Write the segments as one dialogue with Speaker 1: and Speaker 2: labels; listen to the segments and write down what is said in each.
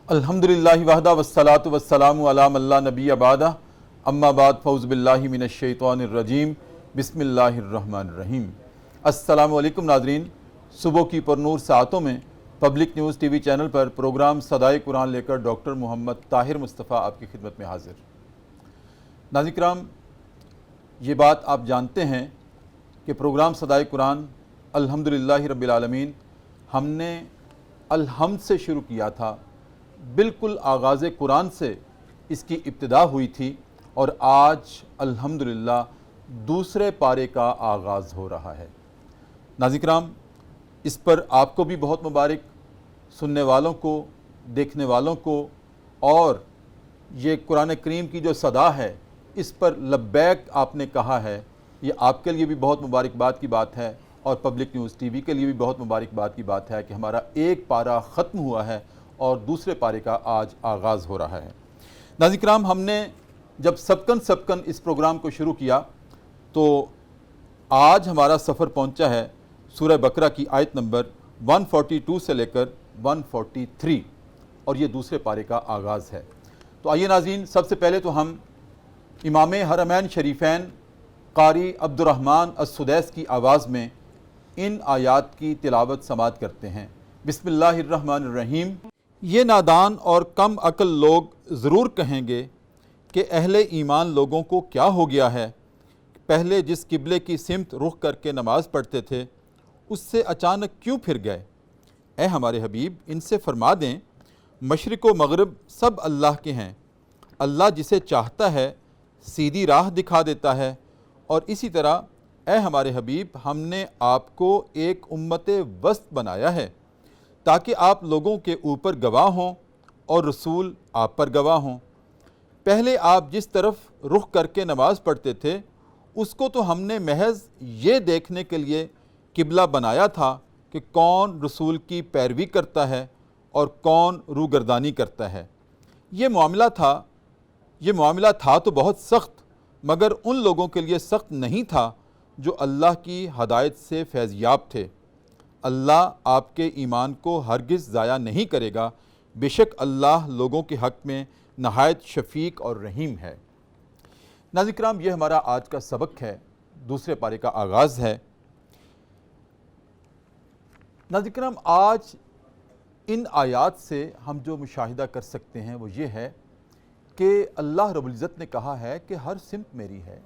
Speaker 1: الحمدللہ وحدہ والصلاۃ والسلام علی من لا نبی بعدہ اما بعد فاعوذ باللہ من الشیطان الرجیم بسم اللہ الرحمن الرحیم۔ السلام علیکم ناظرین، صبح کی پرنور ساعتوں میں public news T V channel پر پروگرام صدائے قرآن لے کر ڈاکٹر محمد طاہر مصطفیٰ آپ کی خدمت میں حاضر۔ ناظرین کرام، یہ بات آپ جانتے ہیں کہ پروگرام صدائے قرآن الحمدللہ رب العالمین ہم نے الحمد سے شروع کیا تھا، بالکل آغاز قرآن سے اس کی ابتدا ہوئی تھی اور آج الحمدللہ دوسرے پارے کا آغاز ہو رہا ہے۔ ناظرین کرام، اس پر آپ کو بھی بہت مبارک، سننے والوں کو، دیکھنے والوں کو، اور یہ قرآن کریم کی جو صدا ہے اس پر لبیک آپ نے کہا ہے، یہ آپ کے لیے بھی بہت مبارکباد کی بات ہے اور پبلک نیوز ٹی وی کے لیے بھی بہت مبارکباد کی بات ہے کہ ہمارا ایک پارہ ختم ہوا ہے اور دوسرے پارے کا آج آغاز ہو رہا ہے۔ ناظرین کرام، ہم نے جب سبکن اس پروگرام کو شروع کیا تو آج ہمارا سفر پہنچا ہے سورہ بقرہ کی آیت نمبر 142 سے لے کر 143، اور یہ دوسرے پارے کا آغاز ہے۔ تو آئیے ناظرین، سب سے پہلے تو ہم امام حرمین شریفین قاری عبد الرحمن السدیس کی آواز میں ان آیات کی تلاوت سماعت کرتے ہیں۔ بسم اللہ الرحمن الرحیم۔ یہ نادان اور کم عقل لوگ ضرور کہیں گے کہ اہل ایمان لوگوں کو کیا ہو گیا ہے، پہلے جس قبلے کی سمت رخ کر کے نماز پڑھتے تھے اس سے اچانک کیوں پھر گئے؟ اے ہمارے حبیب، ان سے فرما دیں مشرق و مغرب سب اللہ کے ہیں، اللہ جسے چاہتا ہے سیدھی راہ دکھا دیتا ہے، اور اسی طرح اے ہمارے حبیب، ہم نے آپ کو ایک امت وسط بنایا ہے تاکہ آپ لوگوں کے اوپر گواہ ہوں اور رسول آپ پر گواہ ہوں۔ پہلے آپ جس طرف رخ کر کے نماز پڑھتے تھے اس کو تو ہم نے محض یہ دیکھنے کے لیے قبلہ بنایا تھا کہ کون رسول کی پیروی کرتا ہے اور کون روگردانی کرتا ہے۔ یہ معاملہ تھا تو بہت سخت، مگر ان لوگوں کے لیے سخت نہیں تھا جو اللہ کی ہدایت سے فیض یاب تھے۔ اللہ آپ کے ایمان کو ہرگز ضائع نہیں کرے گا، بے شک اللہ لوگوں کے حق میں نہایت شفیق اور رحیم ہے۔ ناظرین کرام، یہ ہمارا آج کا سبق ہے، دوسرے پارے کا آغاز ہے۔ ناظرین کرام، آج ان آیات سے ہم جو مشاہدہ کر سکتے ہیں وہ یہ ہے کہ اللہ رب العزت نے کہا ہے کہ ہر سمت میری ہے۔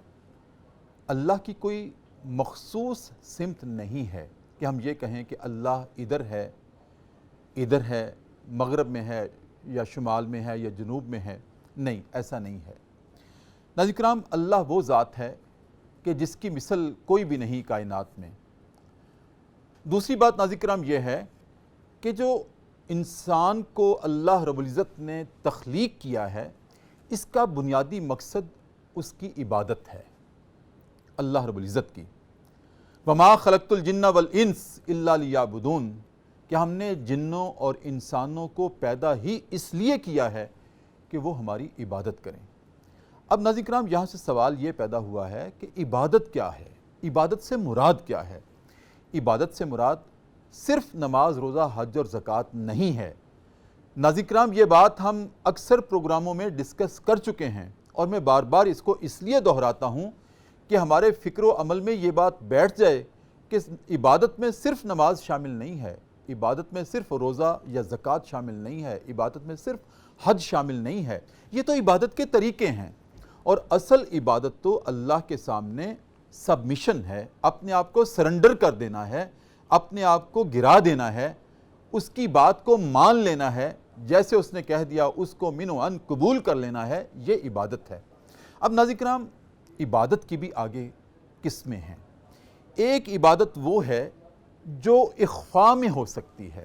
Speaker 1: اللہ کی کوئی مخصوص سمت نہیں ہے کہ ہم یہ کہیں کہ اللہ ادھر ہے، مغرب میں ہے یا شمال میں ہے یا جنوب میں ہے۔ نہیں، ایسا نہیں ہے۔ ناظرین کرام، اللہ وہ ذات ہے کہ جس کی مثل کوئی بھی نہیں کائنات میں۔ دوسری بات ناظرین کرام یہ ہے کہ جو انسان کو اللہ رب العزت نے تخلیق کیا ہے اس کا بنیادی مقصد اس کی عبادت ہے، اللہ رب العزت کی۔ وَمَا خَلَقْتُ الْجِنَّ وَالْإِنسَ إِلَّا لِيَعْبُدُونَ، کہ ہم نے جنوں اور انسانوں کو پیدا ہی اس لیے کیا ہے کہ وہ ہماری عبادت کریں۔ اب ناظرین کرام، یہاں سے سوال یہ پیدا ہوا ہے کہ عبادت کیا ہے؟ عبادت سے مراد کیا ہے؟ عبادت سے مراد صرف نماز، روزہ، حج اور زکوٰۃ نہیں ہے۔ ناظرین کرام، یہ بات ہم اکثر پروگراموں میں ڈسکس کر چکے ہیں اور میں بار بار اس کو اس لیے دہراتا ہوں کہ ہمارے فکر و عمل میں یہ بات بیٹھ جائے کہ عبادت میں صرف نماز شامل نہیں ہے، عبادت میں صرف روزہ یا زکوٰۃ شامل نہیں ہے، عبادت میں صرف حج شامل نہیں ہے۔ یہ تو عبادت کے طریقے ہیں، اور اصل عبادت تو اللہ کے سامنے سبمیشن ہے، اپنے آپ کو سرنڈر کر دینا ہے، اپنے آپ کو گرا دینا ہے، اس کی بات کو مان لینا ہے، جیسے اس نے کہہ دیا اس کو من و عن قبول کر لینا ہے، یہ عبادت ہے۔ اب ناظرین کرام، عبادت کی بھی آگے قسمیں ہیں۔ ایک عبادت وہ ہے جو اخفاء میں ہو سکتی ہے۔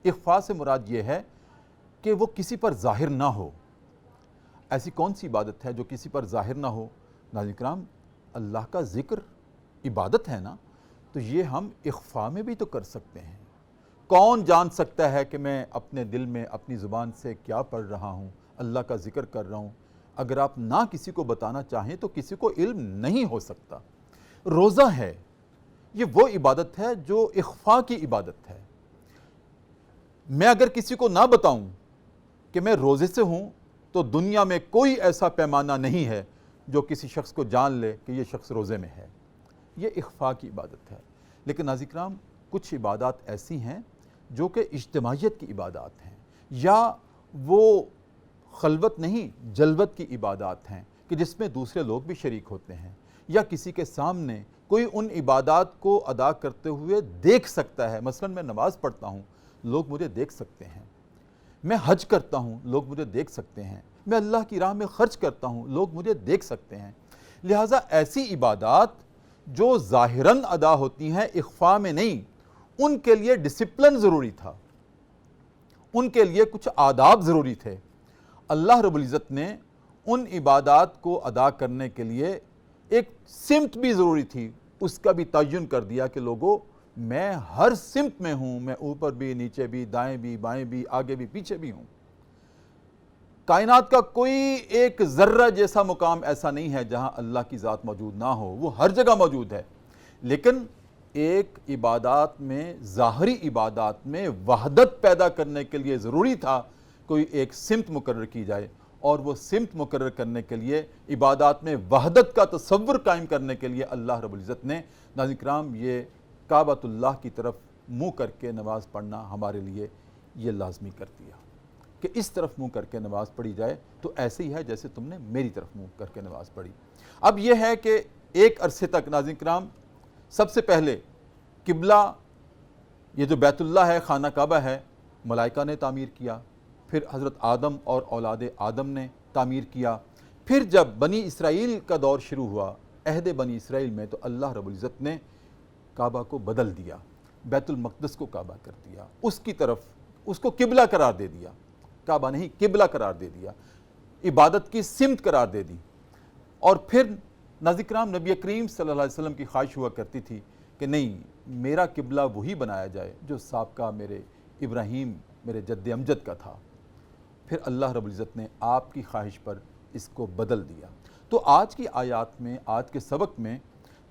Speaker 1: اخفاء سے مراد یہ ہے کہ وہ کسی پر ظاہر نہ ہو۔ ایسی کون سی عبادت ہے جو کسی پر ظاہر نہ ہو؟ ناظرین کرام، اللہ کا ذکر عبادت ہے نا، تو یہ ہم اخفاء میں بھی تو کر سکتے ہیں۔ کون جان سکتا ہے کہ میں اپنے دل میں اپنی زبان سے کیا پڑھ رہا ہوں، اللہ کا ذکر کر رہا ہوں؟ اگر آپ نہ کسی کو بتانا چاہیں تو کسی کو علم نہیں ہو سکتا۔ روزہ ہے، یہ وہ عبادت ہے جو اخفاء کی عبادت ہے۔ میں اگر کسی کو نہ بتاؤں کہ میں روزے سے ہوں تو دنیا میں کوئی ایسا پیمانہ نہیں ہے جو کسی شخص کو جان لے کہ یہ شخص روزے میں ہے. یہ اخفاء کی عبادت ہے. لیکن ناظرین کرام کچھ عبادات ایسی ہیں جو کہ اجتماعیت کی عبادات ہیں, یا وہ خلوت نہیں جلوت کی عبادات ہیں کہ جس میں دوسرے لوگ بھی شریک ہوتے ہیں, یا کسی کے سامنے کوئی ان عبادات کو ادا کرتے ہوئے دیکھ سکتا ہے. مثلا میں نماز پڑھتا ہوں, لوگ مجھے دیکھ سکتے ہیں. میں حج کرتا ہوں, لوگ مجھے دیکھ سکتے ہیں. میں اللہ کی راہ میں خرچ کرتا ہوں, لوگ مجھے دیکھ سکتے ہیں. لہٰذا ایسی عبادات جو ظاہراً ادا ہوتی ہیں اخفاء میں نہیں, ان کے لیے ڈسپلن ضروری تھا, ان کے لیے کچھ آداب ضروری تھے. اللہ رب العزت نے ان عبادات کو ادا کرنے کے لیے ایک سمت بھی ضروری تھی, اس کا بھی تعین کر دیا کہ لوگوں میں ہر سمت میں ہوں, میں اوپر بھی نیچے بھی دائیں بھی بائیں بھی آگے بھی پیچھے بھی ہوں. کائنات کا کوئی ایک ذرہ جیسا مقام ایسا نہیں ہے جہاں اللہ کی ذات موجود نہ ہو, وہ ہر جگہ موجود ہے. لیکن ایک عبادات میں, ظاہری عبادات میں وحدت پیدا کرنے کے لیے ضروری تھا کوئی ایک سمت مقرر کی جائے, اور وہ سمت مقرر کرنے کے لیے عبادات میں وحدت کا تصور قائم کرنے کے لیے اللہ رب العزت نے ناظرین کرام یہ کعبۃ اللہ کی طرف منہ کر کے نماز پڑھنا ہمارے لیے یہ لازمی کر دیا کہ اس طرف منہ کر کے نماز پڑھی جائے تو ایسے ہی ہے جیسے تم نے میری طرف منہ کر کے نماز پڑھی. اب یہ ہے کہ ایک عرصے تک ناظرین کرام سب سے پہلے قبلہ یہ جو بیت اللہ ہے, خانہ کعبہ ہے, ملائکہ نے تعمیر کیا, پھر حضرت آدم اور اولاد آدم نے تعمیر کیا. پھر جب بنی اسرائیل کا دور شروع ہوا, عہد بنی اسرائیل میں, تو اللہ رب العزت نے کعبہ کو بدل دیا, بیت المقدس کو کعبہ کر دیا, اس کی طرف اس کو قبلہ قرار دے دیا, کعبہ نہیں قبلہ قرار دے دیا, عبادت کی سمت قرار دے دی. اور پھر ناظرین کرام نبی کریم صلی اللہ علیہ وسلم کی خواہش ہوا کرتی تھی کہ نہیں, میرا قبلہ وہی بنایا جائے جو سابقہ میرے ابراہیم میرے جد امجد کا تھا. پھر اللہ رب العزت نے آپ کی خواہش پر اس کو بدل دیا. تو آج کی آیات میں, آج کے سبق میں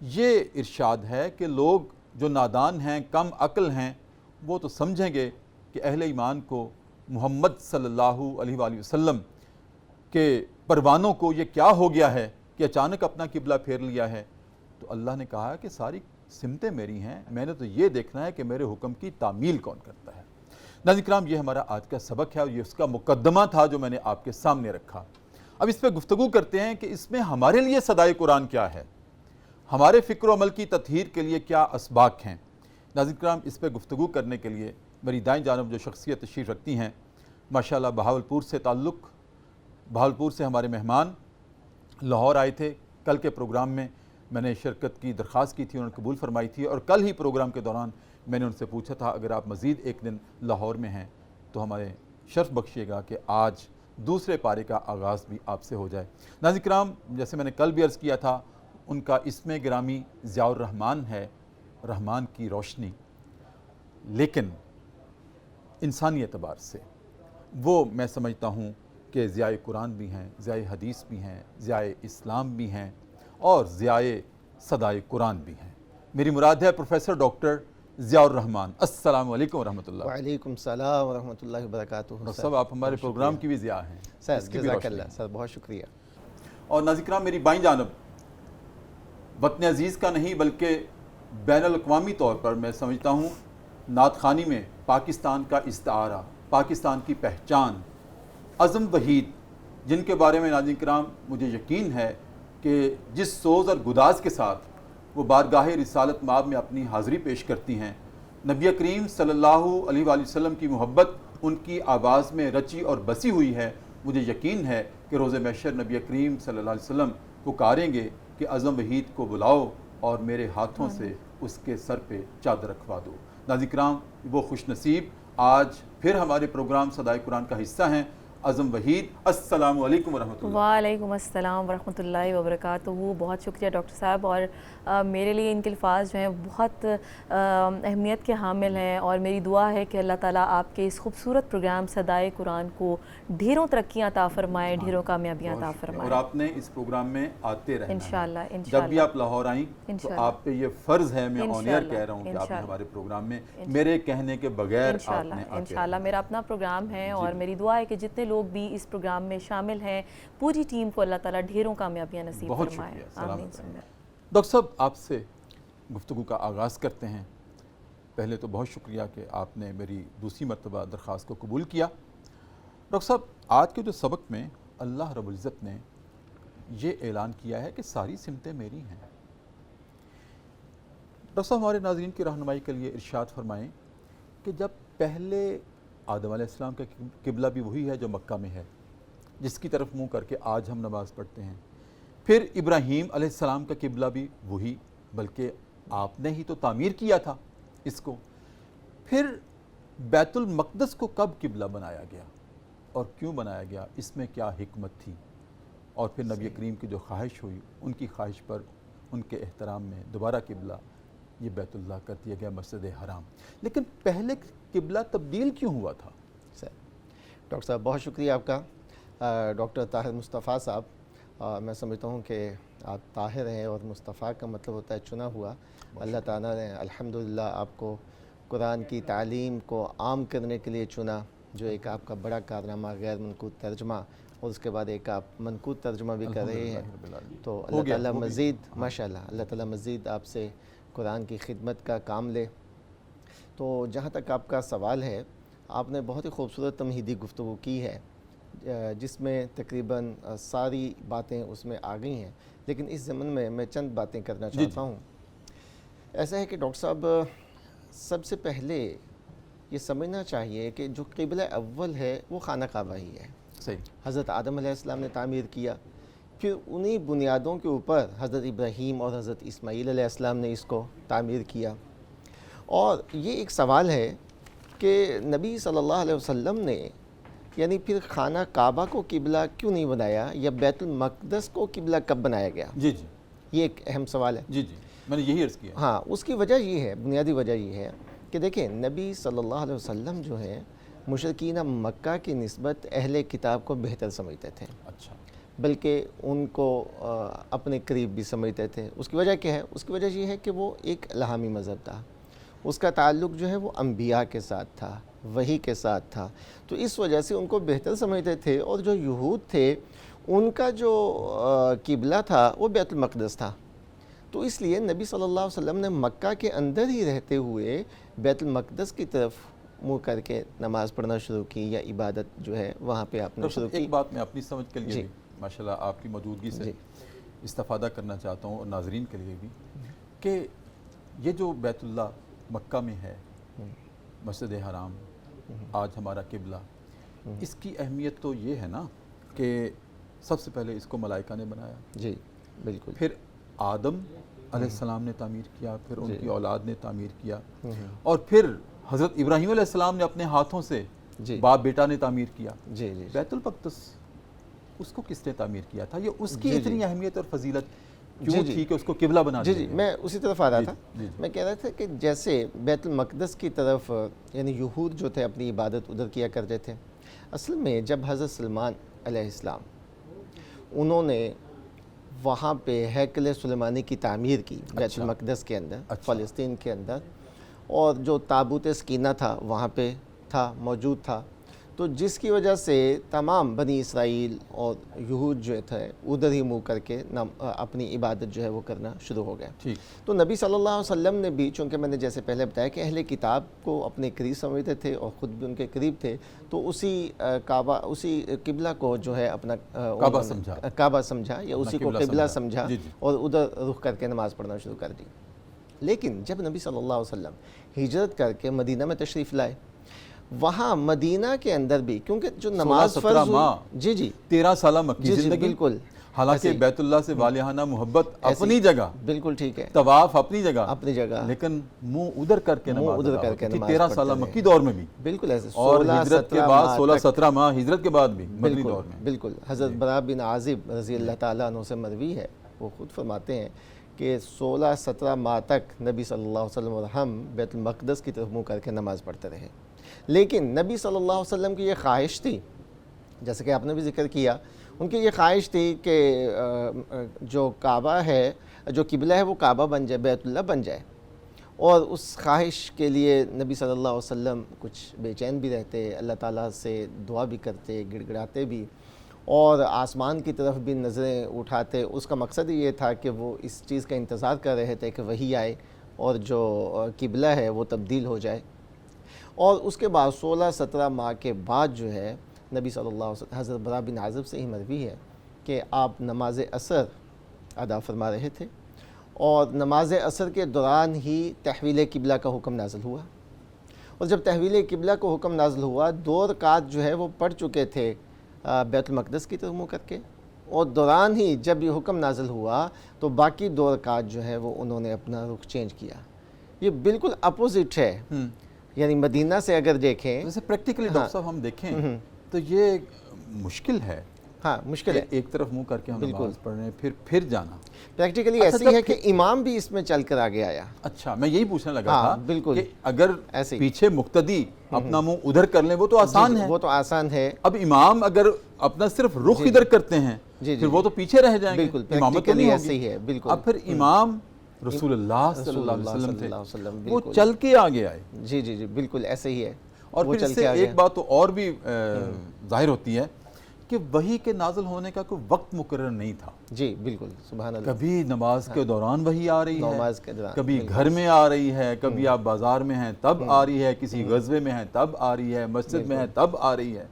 Speaker 1: یہ ارشاد ہے کہ لوگ جو نادان ہیں, کم عقل ہیں, وہ تو سمجھیں گے کہ اہل ایمان کو محمد صلی اللہ علیہ وآلہ وسلم کے پروانوں کو یہ کیا ہو گیا ہے کہ اچانک اپنا قبلہ پھیر لیا ہے. تو اللہ نے کہا کہ ساری سمتیں میری ہیں, میں نے تو یہ دیکھنا ہے کہ میرے حکم کی تعمیل کون کرتا ہے. ناظرین کرام یہ ہمارا آج کا سبق ہے اور یہ اس کا مقدمہ تھا جو میں نے آپ کے سامنے رکھا. اب اس پہ گفتگو کرتے ہیں کہ اس میں ہمارے لیے صدائے قرآن کیا ہے, ہمارے فکر و عمل کی تطہیر کے لیے کیا اسباق ہیں. ناظرین کرام اس پہ گفتگو کرنے کے لیے میری دائیں جانب جو شخصیت تشریف رکھتی ہیں, ماشاءاللہ بہاولپور سے تعلق, بہاولپور سے ہمارے مہمان لاہور آئے تھے. کل کے پروگرام میں میں نے شرکت کی درخواست کی تھی, انہوں نے قبول فرمائی تھی, اور کل ہی پروگرام کے دوران میں نے ان سے پوچھا تھا اگر آپ مزید ایک دن لاہور میں ہیں تو ہمارے شرف بخشیے گا کہ آج دوسرے پارے کا آغاز بھی آپ سے ہو جائے. ناظرین کرام جیسے میں نے کل بھی عرض کیا تھا, ان کا اسم گرامی ضیاء الرحمن ہے, رحمان کی روشنی, لیکن انسانی اعتبار سے وہ میں سمجھتا ہوں کہ ضیاء قرآن بھی ہیں, ضیاء حدیث بھی ہیں, ضیاء اسلام بھی ہیں, اور ضیاء صدائے قرآن بھی ہیں. میری مراد ہے پروفیسر ڈاکٹر ضیاء الرحمن. السلام علیکم ورحمۃ اللہ.
Speaker 2: وعلیکم السلام ورحمۃ اللہ وبرکاتہ.
Speaker 1: ڈاکٹر صاحب آپ ہمارے پروگرام کی بھی ضیاء ہیں.
Speaker 2: سر جزاک اللہ سر, بہت شکریہ.
Speaker 1: اور ناظرین کرام میری بائیں جانب وطن عزیز کا نہیں بلکہ بین الاقوامی طور پر میں سمجھتا ہوں نعت خوانی میں پاکستان کا استعارہ, پاکستان کی پہچان, عزم وحید, جن کے بارے میں ناظرین کرام مجھے یقین ہے کہ جس سوز اور گداز کے ساتھ وہ بارگاہ رسالت مآب میں اپنی حاضری پیش کرتی ہیں, نبی کریم صلی اللہ علیہ وآلہ وسلم کی محبت ان کی آواز میں رچی اور بسی ہوئی ہے. مجھے یقین ہے کہ روز محشر نبی کریم صلی اللہ علیہ وسلم پکاریں گے کہ عزم وحید کو بلاؤ اور میرے ہاتھوں سے اس کے سر پہ چادر رکھوا دو. ناظرین کرام وہ خوش نصیب آج پھر ہمارے پروگرام صدائے قرآن کا حصہ ہیں, عزم وحید. السلام علیکم ورحمۃ اللہ.
Speaker 3: وعلیکم السلام ورحمۃ اللہ وبرکاتہ. بہت شکریہ ڈاکٹر صاحب, اور میرے لیے ان کے الفاظ جو ہیں بہت اہمیت کے حامل ہیں, اور میری دعا ہے کہ اللہ تعالیٰ آپ کے اس خوبصورت پروگرام صدائے قرآن کو ڈھیروں ترقیاں عطا فرمائے, ڈھیروں کامیابیاں عطا فرمائے.
Speaker 1: اور آپ نے اس پروگرام میں آتے رہنا
Speaker 3: انشاءاللہ.
Speaker 1: جب بھی آپ لاہور آئیں تو آپ پہ یہ فرض ہے, میں آن ایئر کہہ رہا ہوں کہ آپ نے ہمارے پروگرام میں میرے کہنے کے بغیر آپ نے
Speaker 3: انشاءاللہ میرا اپنا پروگرام ہے, اور میری دعا ہے کہ جتنے لوگ بھی اس پروگرام میں شامل ہیں، پوری ٹیم کو اللہ تعالیٰ ڈھیروں کامیابیاں نصیب
Speaker 1: بہت
Speaker 3: فرمائے.
Speaker 1: شکریہ.
Speaker 3: آمین.
Speaker 1: سلامت رہیں. ڈاکٹر صاحب آپ سے گفتگو کا آغاز کرتے ہیں. پہلے تو بہت شکریہ کہ آپ نے میری دوسری مرتبہ درخواست کو قبول کیا. ڈاکٹر صاحب آج کے جو سبق میں اللہ رب العزت نے یہ اعلان کیا ہے کہ ساری سمتیں میری ہیں. ڈاکٹر صاحب ہمارے ناظرین کی رہنمائی کے لیے ارشاد فرمائیں کہ جب پہلے آدم علیہ السلام کا قبلہ بھی وہی ہے جو مکہ میں ہے، جس کی طرف منہ کر کے آج ہم نماز پڑھتے ہیں، پھر ابراہیم علیہ السلام کا قبلہ بھی وہی، بلکہ آپ نے ہی تو تعمیر کیا تھا اس کو، پھر بیت المقدس کو کب قبلہ بنایا گیا اور کیوں بنایا گیا، اس میں کیا حکمت تھی، اور پھر نبی کریم کی جو خواہش ہوئی ان کی خواہش پر ان کے احترام میں دوبارہ قبلہ یہ بیت اللہ کر دیا گیا، مسجد حرام. لیکن پہلے قبلہ تبدیل کیوں ہوا تھا؟
Speaker 2: ڈاکٹر صاحب بہت شکریہ آپ کا. ڈاکٹر طاہر مصطفیٰ صاحب، میں سمجھتا ہوں کہ آپ طاہر ہیں اور مصطفیٰ کا مطلب ہوتا ہے چنا ہوا. اللہ تعالیٰ نے الحمدللہ آپ کو قرآن کی تعلیم کو عام کرنے کے لیے چنا، جو ایک آپ کا بڑا کارنامہ غیر منقوط ترجمہ، اور اس کے بعد ایک آپ منقوط ترجمہ بھی کر رہے ہیں. تو اللہ تعالیٰ مزید ماشاءاللہ اللہ تعالیٰ مزید آپ سے قرآن کی خدمت کا کام لے. تو جہاں تک آپ کا سوال ہے، آپ نے بہت ہی خوبصورت تمہیدی گفتگو کی ہے، جس میں تقریباً ساری باتیں اس میں آ گئی ہیں، لیکن اس ضمن میں چند باتیں کرنا چاہتا ہوں. ایسا ہے کہ ڈاکٹر صاحب سب سے پہلے یہ سمجھنا چاہیے کہ جو قبلہ اول ہے وہ خانہ کعبہ ہی ہے.
Speaker 1: صحیح.
Speaker 2: حضرت آدم علیہ السلام نے تعمیر کیا، پھر انہی بنیادوں کے اوپر حضرت ابراہیم اور حضرت اسماعیل علیہ السلام نے اس کو تعمیر کیا. اور یہ ایک سوال ہے کہ نبی صلی اللہ علیہ وسلم نے یعنی پھر خانہ کعبہ کو قبلہ کیوں نہیں بنایا، یا بیت المقدس کو قبلہ کب بنایا گیا؟
Speaker 1: جی
Speaker 2: یہ ایک اہم سوال ہے.
Speaker 1: جی میں نے یہی عرض کیا.
Speaker 2: ہاں، اس کی وجہ یہ ہے، بنیادی وجہ یہ ہے کہ دیکھیں نبی صلی اللہ علیہ وسلم جو ہیں مشرکین مکہ کی نسبت اہل کتاب کو بہتر سمجھتے تھے.
Speaker 1: اچھا.
Speaker 2: بلکہ ان کو اپنے قریب بھی سمجھتے تھے. اس کی وجہ کیا ہے؟ اس کی وجہ یہ ہے کہ وہ ایک الہامی مذہب تھا، اس کا تعلق جو ہے وہ انبیاء کے ساتھ تھا، وحی کے ساتھ تھا. تو اس وجہ سے ان کو بہتر سمجھتے تھے. اور جو یہود تھے ان کا جو قبلہ تھا وہ بیت المقدس تھا. تو اس لیے نبی صلی اللہ علیہ وسلم نے مکہ کے اندر ہی رہتے ہوئے بیت المقدس کی طرف منہ کر کے نماز پڑھنا شروع کی، یا عبادت جو ہے وہاں پہ آپ نے شروع کی.
Speaker 1: ایک بات میں اپنی سمجھ کے لیے بھی ماشاءاللہ آپ کی موجودگی سے استفادہ کرنا چاہتا ہوں، اور ناظرین کے لیے بھی، کہ یہ جو بیت اللہ مکہ میں ہے، مسجد حرام آج ہمارا قبلہ، اس کی اہمیت تو یہ ہے نا کہ سب سے پہلے اس کو ملائکہ نے بنایا.
Speaker 2: جی بالکل.
Speaker 1: پھر آدم علیہ السلام نے تعمیر کیا، پھر ان کی اولاد نے تعمیر کیا، اور پھر حضرت ابراہیم علیہ السلام نے اپنے ہاتھوں سے باپ بیٹا نے تعمیر کیا. بیت المقدس اس کو کس نے تعمیر کیا تھا؟ یہ اس کی اتنی اہمیت اور فضیلت کیوں تھی کہ اس کو قبلہ بنا دیا گیا؟
Speaker 2: میں اسی طرف آ رہا تھا. میں کہہ رہا تھا کہ جیسے بیت المقدس کی طرف یعنی یہود جو تھے اپنی عبادت ادھر کیا کرتے تھے. اصل میں جب حضرت سلمان علیہ السلام انہوں نے وہاں پہ ہیکل سلیمانی کی تعمیر کی بیت المقدس کے اندر، فلسطین کے اندر، اور جو تابوت سکینہ تھا وہاں پہ تھا، موجود تھا، تو جس کی وجہ سے تمام بنی اسرائیل اور یہود جو تھے ادھر ہی منہ کر کے اپنی عبادت جو ہے وہ کرنا شروع ہو گیا. تو نبی صلی اللہ علیہ وسلم نے بھی، چونکہ میں نے جیسے پہلے بتایا کہ اہل کتاب کو اپنے قریب سمجھتے تھے اور خود بھی ان کے قریب تھے، تو اسی کعبہ، اسی قبلہ کو جو ہے اپنا کعبہ سمجھا یا اسی کو قبلہ سمجھا، اور ادھر رخ کر کے نماز پڑھنا شروع کر دی. لیکن جب نبی صلی اللہ علیہ وسلم ہجرت کر کے مدینہ میں تشریف لائے، وہاں مدینہ کے اندر بھی کیونکہ جو نماز فرض ہوئی
Speaker 1: 13 سالہ مکی زندگی،
Speaker 2: بالکل،
Speaker 1: حالانکہ بیت اللہ سے والہانہ محبت اپنی جگہ،
Speaker 2: بالکل ٹھیک ہے،
Speaker 1: طواف اپنی جگہ،
Speaker 2: لیکن
Speaker 1: منہ ادھر کر کے نماز 13 سالہ
Speaker 2: پڑھتے
Speaker 1: مکی دور میں بھی،
Speaker 2: بالکل ایسے،
Speaker 1: اور ہجرت کے بعد 16-17 ماہ ہجرت کے بعد بھی مدنی دور میں.
Speaker 2: بالکل. حضرت برا بن عازب رضی اللہ تعالیٰ عنہ سے مروی ہے، وہ خود فرماتے ہیں کہ 16-17 ماہ تک نبی صلی اللہ علیہ وسلم اور ہم بیت المقدس کی طرف منہ کر کے نماز پڑھتے رہے. لیکن نبی صلی اللہ علیہ وسلم کی یہ خواہش تھی، جیسے کہ آپ نے بھی ذکر کیا، ان کی یہ خواہش تھی کہ جو کعبہ ہے، جو قبلہ ہے وہ کعبہ بن جائے، بیت اللہ بن جائے. اور اس خواہش کے لیے نبی صلی اللہ علیہ وسلم کچھ بے چین بھی رہتے، اللہ تعالیٰ سے دعا بھی کرتے، گڑ گڑاتے بھی، اور آسمان کی طرف بھی نظریں اٹھاتے۔ اس کا مقصد یہ تھا کہ وہ اس چیز کا انتظار کر رہے تھے کہ وحی آئے اور جو قبلہ ہے وہ تبدیل ہو جائے۔ اور اس کے بعد 16-17 ماہ کے بعد جو ہے نبی صلی اللہ علیہ وسلم، حضرت برا بن عازب سے ہی مروی ہے کہ آپ نماز عصر ادا فرما رہے تھے، اور نماز عصر کے دوران ہی تحویل قبلہ کا حکم نازل ہوا۔ اور جب تحویل قبلہ کو حکم نازل ہوا، 2 رکعت جو ہے وہ پڑھ چکے تھے بیت المقدس کی طرف منہ کر کے، اور دوران ہی جب یہ حکم نازل ہوا تو باقی 2 رکعت جو ہے وہ انہوں نے اپنا رخ چینج کیا۔ یہ بالکل اپوزٹ ہے، یعنی مدینہ سے اگر دیکھیں،
Speaker 1: ویسے پریکٹیکلی ڈاکٹر صاحب ہم دیکھیں تو یہ مشکل ہے،
Speaker 2: ہاں مشکل ہے،
Speaker 1: ایک طرف منہ کر کے ہم نماز پڑھ رہے ہیں پھر جانا۔
Speaker 2: پریکٹیکلی ایسی ہے کہ امام بھی اس میں چل کر آگے آیا۔
Speaker 1: اچھا، میں یہی پوچھنے لگا تھا
Speaker 2: بالکل
Speaker 1: کہ اگر
Speaker 2: ایسے ہی
Speaker 1: پیچھے مقتدی اپنا منہ ادھر کر لیں وہ تو آسان ہے،
Speaker 2: وہ تو آسان ہے،
Speaker 1: اب امام اگر اپنا صرف رخ ادھر کرتے ہیں پھر وہ تو پیچھے رہ جائیں گے،
Speaker 2: بالکل
Speaker 1: امامت تو نہیں
Speaker 2: ایسے ہی ہے،
Speaker 1: ہوگی۔
Speaker 2: بالکل۔
Speaker 1: اب پھر امام رسول اللہ صلی اللہ علیہ وسلم تھے،
Speaker 2: وسلم
Speaker 1: وہ چل کے آگے آئے،
Speaker 2: جی جی جی بالکل ایسے ہی ہے۔
Speaker 1: اور پھر اس سے ایک بات تو اور بھی ظاہر ہوتی ہے کہ وحی کے نازل ہونے کا کوئی وقت مقرر نہیں تھا۔
Speaker 2: جی بالکل، سبحان اللہ۔
Speaker 1: کبھی نماز کے دوران وحی آ رہی ہے،
Speaker 2: نماز کے دوران
Speaker 1: کبھی گھر میں آ رہی ہے، کبھی آپ بازار میں ہیں تب آ رہی ہے، کسی غزوے میں ہیں تب آ رہی ہے، مسجد میں ہیں تب آ رہی ہے۔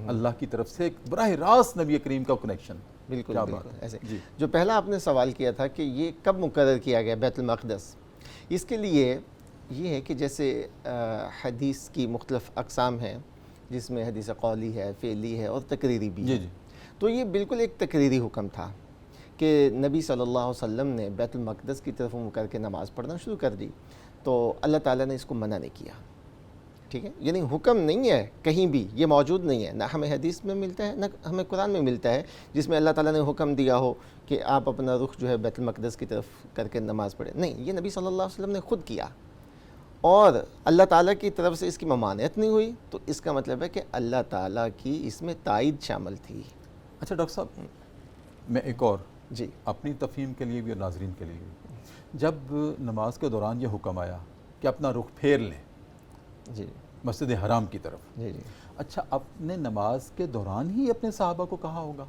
Speaker 1: اللہ کی طرف سے براہ راست نبی کریم کا کنیکشن۔
Speaker 2: بالکل بالکل ایسے۔ جو پہلا آپ نے سوال کیا تھا کہ یہ کب مقرر کیا گیا بیت المقدس، اس کے لیے یہ ہے کہ جیسے حدیث کی مختلف اقسام ہیں، جس میں حدیث قولی ہے، فعلی ہے اور تقریری بھی ہے۔ تو یہ بالکل ایک تقریری حکم تھا کہ نبی صلی اللہ علیہ وسلم نے بیت المقدس کی طرف منہ کر کے نماز پڑھنا شروع کر دی، تو اللہ تعالیٰ نے اس کو منع نہیں کیا، ٹھیک ہے، یعنی حکم نہیں ہے کہیں بھی، یہ موجود نہیں ہے، نہ ہمیں حدیث میں ملتا ہے نہ ہمیں قرآن میں ملتا ہے جس میں اللہ تعالیٰ نے حکم دیا ہو کہ آپ اپنا رخ جو ہے بیت المقدس کی طرف کر کے نماز پڑھیں۔ نہیں، یہ نبی صلی اللہ علیہ وسلم نے خود کیا، اور اللہ تعالیٰ کی طرف سے اس کی ممانعت نہیں ہوئی، تو اس کا مطلب ہے کہ اللہ تعالیٰ کی اس میں تائید شامل تھی۔
Speaker 1: اچھا ڈاکٹر صاحب، میں ایک اور
Speaker 2: جی
Speaker 1: اپنی تفہیم کے لیے بھی اور ناظرین کے لیے بھی، جب نماز کے دوران یہ حکم آیا کہ اپنا رخ پھیر لیں
Speaker 2: جی
Speaker 1: مسجد حرام کی طرف،
Speaker 2: جی جی
Speaker 1: اچھا اپنے نماز کے دوران ہی اپنے صحابہ کو کہا ہوگا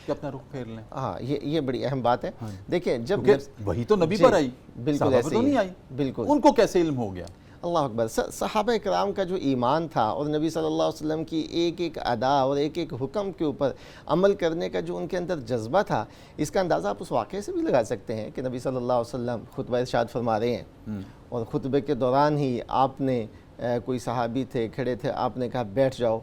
Speaker 1: کہ اپنا رخ پھیر لیں؟
Speaker 2: ہاں، یہ بڑی اہم بات ہے۔ دیکھیں جب
Speaker 1: وہی تو نبی پر آئی،
Speaker 2: بالکل
Speaker 1: صحابہ
Speaker 2: ایسے
Speaker 1: پر تو نہیں آئی،
Speaker 2: بالکل،
Speaker 1: ان کو کیسے علم ہو گیا؟
Speaker 2: اللہ اکبر۔ صحابہ کرام کا جو ایمان تھا اور نبی صلی اللہ علیہ وسلم کی ایک ایک ادا اور ایک ایک حکم کے اوپر عمل کرنے کا جو ان کے اندر جذبہ تھا، اس کا اندازہ آپ اس واقعے سے بھی لگا سکتے ہیں کہ نبی صلی اللہ علیہ وسلم خطبہ ارشاد فرما رہے ہیں، اور خطبے کے دوران ہی آپ نے کوئی صحابی تھے کھڑے تھے، آپ نے کہا بیٹھ جاؤ،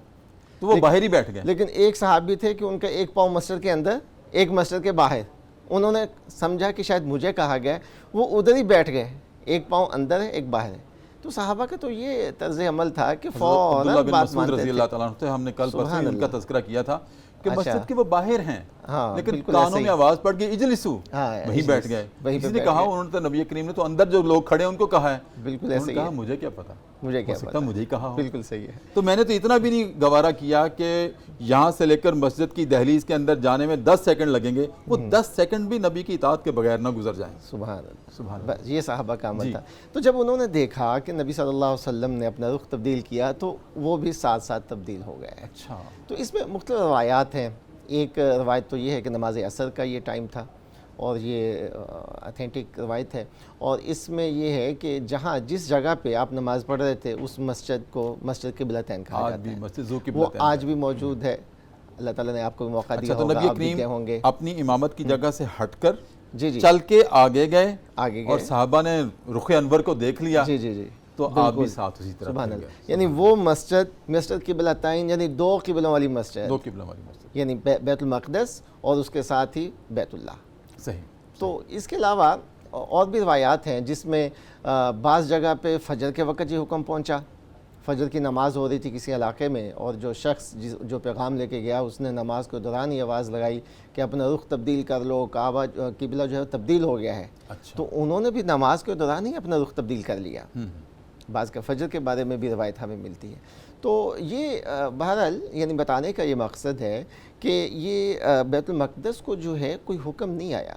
Speaker 1: تو وہ باہر ہی بیٹھ گئے،
Speaker 2: لیکن ایک صحابی تھے کہ ان کا ایک پاؤں مسجد کے اندر ایک مسجد کے باہر، انہوں نے سمجھا کہ شاید مجھے کہا گیا، وہ ادھر ہی بیٹھ گئے، ایک پاؤں اندر ہے ایک باہر ہے۔ تو صحابہ کا تو یہ طرز عمل تھا کہ فوراً
Speaker 1: عبداللہ بن
Speaker 2: بات
Speaker 1: مسعود
Speaker 2: مانتے
Speaker 1: رضی
Speaker 2: تھے۔
Speaker 1: اللہ تعالیٰ عنہ سے ہم نے کل پرسوں ان کا تذکرہ کیا تھا کہ مسجد کے وہ باہر ہیں،
Speaker 2: ہاں
Speaker 1: لیکن
Speaker 2: بالکل
Speaker 1: کانوں
Speaker 2: ایسے
Speaker 1: میں
Speaker 2: ہی۔
Speaker 1: آواز پڑ گئی اجلسو،
Speaker 2: ہاں،
Speaker 1: وہیں بیٹھ گئے۔
Speaker 2: وہیں پہ
Speaker 1: کسی نے
Speaker 2: بیٹھ
Speaker 1: کہا،
Speaker 2: گئے۔
Speaker 1: انہوں نے تو نبی کریم نے تو اندر جو لوگ کھڑے ہیں ان کو کہا ہے،
Speaker 2: بالکل
Speaker 1: انہوں
Speaker 2: ایسے
Speaker 1: نے
Speaker 2: ہی
Speaker 1: کہا
Speaker 2: ہے،
Speaker 1: مجھے کیا پتا،
Speaker 2: مجھے کیا
Speaker 1: ہو سکتا
Speaker 2: پتا،
Speaker 1: مجھے ہی کہا ہو۔
Speaker 2: بالکل صحیح ہے۔
Speaker 1: تو میں نے تو اتنا بھی نہیں گوارا کیا کہ یہاں سے لے کر مسجد کی دہلیز کے اندر جانے میں 10 سیکنڈ لگیں گے، وہ 10 سیکنڈ بھی نبی کی اطاعت کے بغیر نہ گزر جائیں۔
Speaker 2: سبحان اللہ،
Speaker 1: سبحان
Speaker 2: بس یہ صحابہ کا عمل تھا۔ تو جب انہوں نے دیکھا کہ نبی صلی اللہ علیہ وسلم نے اپنا رخ تبدیل کیا تو وہ بھی ساتھ ساتھ تبدیل ہو گئے۔
Speaker 1: اچھا،
Speaker 2: تو اس میں مختلف روایات ہیں۔ ایک روایت تو یہ ہے کہ نماز عصر کا یہ ٹائم تھا، اور یہ اتھینٹک روایت ہے، اور اس میں یہ ہے کہ جس جگہ پہ آپ نماز پڑھ رہے تھے اس مسجد کو مسجد قبلتین کہا
Speaker 1: آج
Speaker 2: جاتا
Speaker 1: بھی
Speaker 2: ہے،
Speaker 1: مسجد ذو
Speaker 2: وہ
Speaker 1: قبلتین
Speaker 2: آج بھی موجود ہے۔ اللہ تعالیٰ نے آپ کو بھی موقع
Speaker 1: اچھا،
Speaker 2: دیا
Speaker 1: تو
Speaker 2: ہوگا،
Speaker 1: نبی
Speaker 2: آپ بھی گئے ہوں
Speaker 1: کریم
Speaker 2: گے۔
Speaker 1: اپنی امامت کی جگہ سے ہٹ کر
Speaker 2: جی جی
Speaker 1: چل کے آگے گئے،
Speaker 2: آگے
Speaker 1: اور
Speaker 2: گئے،
Speaker 1: صحابہ نے رخ انور کو دیکھ لیا،
Speaker 2: جی جی جی،
Speaker 1: تو آپ بھی ساتھ اسی طرح
Speaker 2: سبحان
Speaker 1: چل
Speaker 2: اللہ۔
Speaker 1: گئے۔
Speaker 2: یعنی وہ مسجد قبلتین، یعنی 2 قبلوں والی مسجد،
Speaker 1: 2 قبلہ والی مسجد،
Speaker 2: یعنی بیت المقدس اور اس کے ساتھ ہی بیت اللہ۔
Speaker 1: صحیح۔
Speaker 2: تو اس کے علاوہ اور بھی روایات ہیں جس میں بعض جگہ پہ فجر کے وقت یہ حکم پہنچا، فجر کی نماز ہو رہی تھی کسی علاقے میں، اور جو شخص جو پیغام لے کے گیا اس نے نماز کے دوران ہی آواز لگائی کہ اپنا رخ تبدیل کر لو، کعبہ قبلہ جو ہے تبدیل ہو گیا ہے۔
Speaker 1: اچھا،
Speaker 2: تو انہوں نے بھی نماز کے دوران ہی اپنا رخ تبدیل کر لیا۔ بعض کا فجر کے بارے میں بھی روایت ہمیں ملتی ہے۔ تو یہ بہرحال یعنی بتانے کا یہ مقصد ہے کہ یہ بیت المقدس کو جو ہے کوئی حکم نہیں آیا،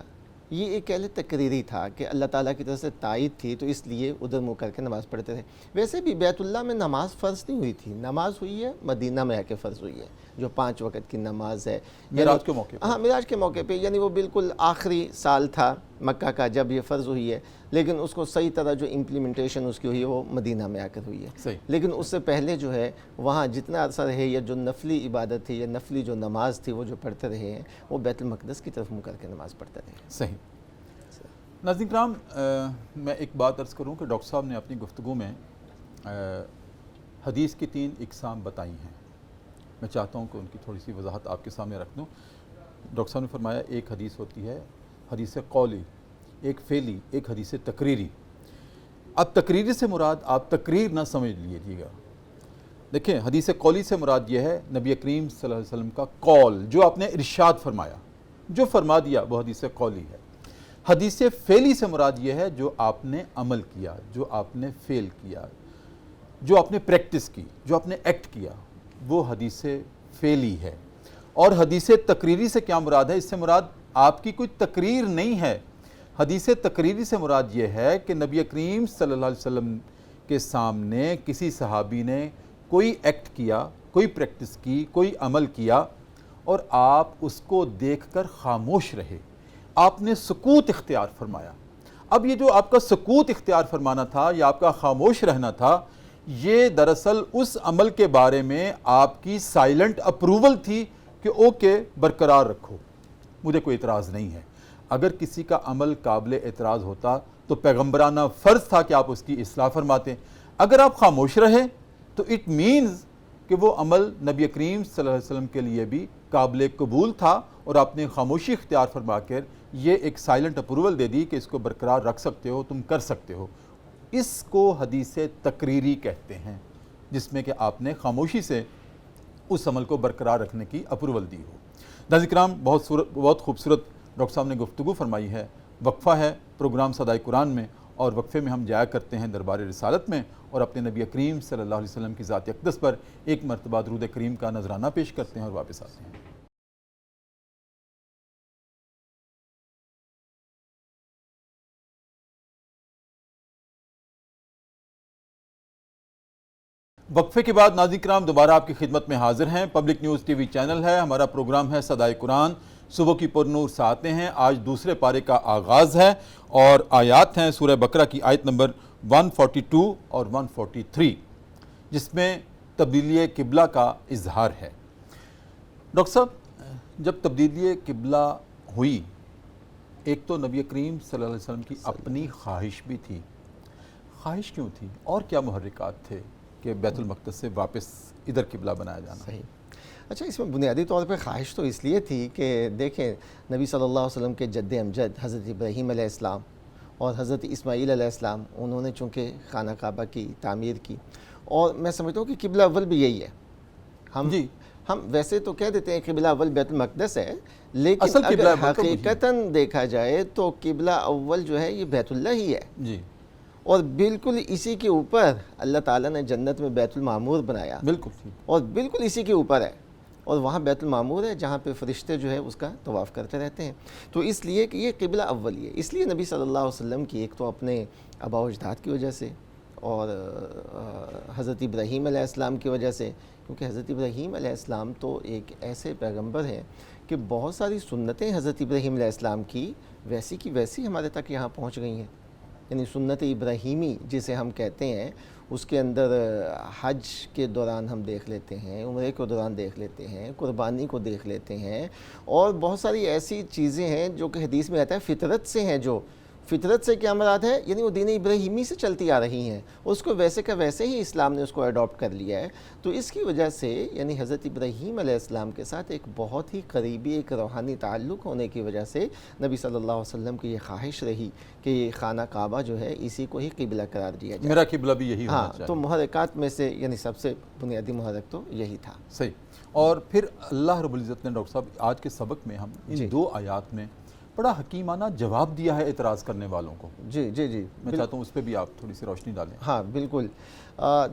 Speaker 2: یہ ایک اہل تقریری تھا کہ اللہ تعالیٰ کی طرف سے تائید تھی تو اس لیے ادھر منہ کر کے نماز پڑھتے تھے. ویسے بھی بیت اللہ میں نماز فرض نہیں ہوئی تھی, نماز ہوئی ہے مدینہ میں آ کے فرض ہوئی ہے, جو 5 وقت کی نماز ہے
Speaker 1: معراج کے موقع پہ.
Speaker 2: ہاں معراج کے موقع پہ, یعنی وہ بالکل آخری سال تھا مکہ کا جب یہ فرض ہوئی ہے, لیکن اس کو صحیح طرح جو امپلیمنٹیشن اس کی ہوئی ہے وہ مدینہ میں آ کر ہوئی ہے.
Speaker 1: صحیح.
Speaker 2: لیکن اس سے پہلے جو ہے وہاں جتنا عرصہ رہے یا جو نفلی عبادت تھی یا نفلی جو نماز تھی وہ جو پڑھتے رہے ہیں وہ بیت المقدس کی طرف منہ کر کے نماز پڑھتے رہے.
Speaker 1: صحیح. ناظرین کرام, میں ایک بات عرض کروں کہ ڈاکٹر صاحب نے اپنی گفتگو میں حدیث کی 3 اقسام بتائی ہیں. میں چاہتا ہوں کہ ان کی تھوڑی سی وضاحت آپ کے سامنے رکھ دوں. ڈاکٹر صاحب نے فرمایا ایک حدیث ہوتی ہے حدیث قولی, ایک فعلی, ایک حدیث تقریری. اب تقریری سے مراد آپ تقریر نہ سمجھ لیجیے گا. دیکھیں حدیث قولی سے مراد یہ ہے نبی کریم صلی اللہ علیہ وسلم کا قول, جو آپ نے ارشاد فرمایا, جو فرما دیا وہ حدیث قولی ہے. حدیث فعلی سے مراد یہ ہے جو آپ نے عمل کیا, جو آپ نے فعل کیا, جو آپ نے پریکٹس کی, جو آپ نے ایکٹ کیا, وہ حدیث فعلی ہے. اور حدیث تقریری سے کیا مراد ہے؟ اس سے مراد آپ کی کوئی تقریر نہیں ہے. حدیث تقریری سے مراد یہ ہے کہ نبی کریم صلی اللہ علیہ وسلم کے سامنے کسی صحابی نے کوئی ایکٹ کیا, کوئی پریکٹس کی, کوئی عمل کیا اور آپ اس کو دیکھ کر خاموش رہے, آپ نے سکوت اختیار فرمایا. اب یہ جو آپ کا سکوت اختیار فرمانا تھا یا آپ کا خاموش رہنا تھا, یہ دراصل اس عمل کے بارے میں آپ کی سائلنٹ اپروول تھی کہ اوکے برقرار رکھو, مجھے کوئی اعتراض نہیں ہے. اگر کسی کا عمل قابل اعتراض ہوتا تو پیغمبرانہ فرض تھا کہ آپ اس کی اصلاح فرماتے. اگر آپ خاموش رہے تو اٹ مینز کہ وہ عمل نبی کریم صلی اللہ علیہ وسلم کے لیے بھی قابل قبول تھا اور آپ نے خاموشی اختیار فرما کر یہ ایک سائلنٹ اپروول دے دی کہ اس کو برقرار رکھ سکتے ہو, تم کر سکتے ہو. اس کو حدیث تقریری کہتے ہیں, جس میں کہ آپ نے خاموشی سے اس عمل کو برقرار رکھنے کی اپروول دی ہو. ناظرین کرام, بہت خوبصورت ڈاکٹر صاحب نے گفتگو فرمائی ہے. وقفہ ہے پروگرام صدائے قرآن میں, اور وقفے میں ہم جایا کرتے ہیں دربار رسالت میں اور اپنے نبی کریم صلی اللہ علیہ وسلم کی ذات اقدس پر ایک مرتبہ درود کریم کا نذرانہ پیش کرتے ہیں اور واپس آتے ہیں. وقفے کے بعد ناظرین کرام دوبارہ آپ کی خدمت میں حاضر ہیں. Public news T V channel ہے, ہمارا پروگرام ہے صدائے قرآن, صبح کی پرنور ساعتیں ہیں. آج دوسرے پارے کا آغاز ہے اور آیات ہیں سورہ بقرہ کی آیت نمبر 142 اور 143, جس میں تبدیلی قبلہ کا اظہار ہے. ڈاکٹر صاحب, جب تبدیلی قبلہ ہوئی, ایک تو نبی کریم صلی اللہ علیہ وسلم کی اپنی خواہش بھی تھی. خواہش کیوں تھی اور کیا محرکات تھے کہ بیت المقدس سے واپس ادھر قبلہ بنایا جانا؟
Speaker 2: صحیح. اچھا, اس میں بنیادی طور پہ خواہش تو اس لیے تھی کہ دیکھیں نبی صلی اللہ علیہ وسلم کے جد امجد حضرت ابراہیم علیہ السلام اور حضرت اسماعیل علیہ السلام, انہوں نے چونکہ خانہ کعبہ کی تعمیر کی, اور میں سمجھتا ہوں کہ قبلہ اول بھی یہی ہے. ہم ویسے تو کہہ دیتے ہیں قبلہ اول بیت المقدس ہے, لیکن اگر حقیقتاً دیکھا جائے تو قبلہ اول جو ہے یہ بیت اللہ ہی ہے.
Speaker 1: جی.
Speaker 2: اور بالکل اسی کے اوپر اللہ تعالیٰ نے جنت میں بیت المعمور بنایا,
Speaker 1: بالکل,
Speaker 2: اور بالکل اسی کے اوپر ہے, اور وہاں بیت المعمور ہے جہاں پہ فرشتے جو ہے اس کا طواف کرتے رہتے ہیں. تو اس لیے کہ یہ قبلہ اول ہی ہے. اس لیے نبی صلی اللہ علیہ وسلم کی ایک تو اپنے آباء و اجداد کی وجہ سے اور حضرت ابراہیم علیہ السلام کی وجہ سے, کیونکہ حضرت ابراہیم علیہ السلام تو ایک ایسے پیغمبر ہیں کہ بہت ساری سنتیں حضرت ابراہیم علیہ السلام کی ویسی کی ویسی ہمارے تک یہاں پہنچ گئی ہیں. یعنی سنت ابراہیمی جسے ہم کہتے ہیں, اس کے اندر حج کے دوران ہم دیکھ لیتے ہیں, عمرے کے دوران دیکھ لیتے ہیں, قربانی کو دیکھ لیتے ہیں, اور بہت ساری ایسی چیزیں ہیں جو کہ حدیث میں آتا ہے فطرت سے ہیں. جو فطرت سے کیا مراد ہے؟ یعنی وہ دین ابراہیمی سے چلتی آ رہی ہیں, اس کو ویسے کا ویسے ہی اسلام نے اس کو اڈاپٹ کر لیا ہے. تو اس کی وجہ سے یعنی حضرت ابراہیم علیہ السلام کے ساتھ ایک بہت ہی قریبی ایک روحانی تعلق ہونے کی وجہ سے نبی صلی اللہ علیہ وسلم کی یہ خواہش رہی کہ یہ خانہ کعبہ جو ہے اسی کو ہی قبلہ قرار دیا جائے.
Speaker 1: میرا قبلہ بھی یہی ہونا چاہیے.
Speaker 2: تو محرکات میں سے یعنی سب سے بنیادی محرک تو یہی تھا.
Speaker 1: صحیح. اور پھر اللہ رب العزت نے ڈاکٹر صاحب آج کے سبق میں ہم ان 2 آیات میں بڑا حکیمانہ جواب دیا ہے اعتراض کرنے والوں کو.
Speaker 2: جی جی جی,
Speaker 1: میں چاہتا ہوں اس پہ بھی آپ تھوڑی سی روشنی ڈالیں.
Speaker 2: ہاں بالکل.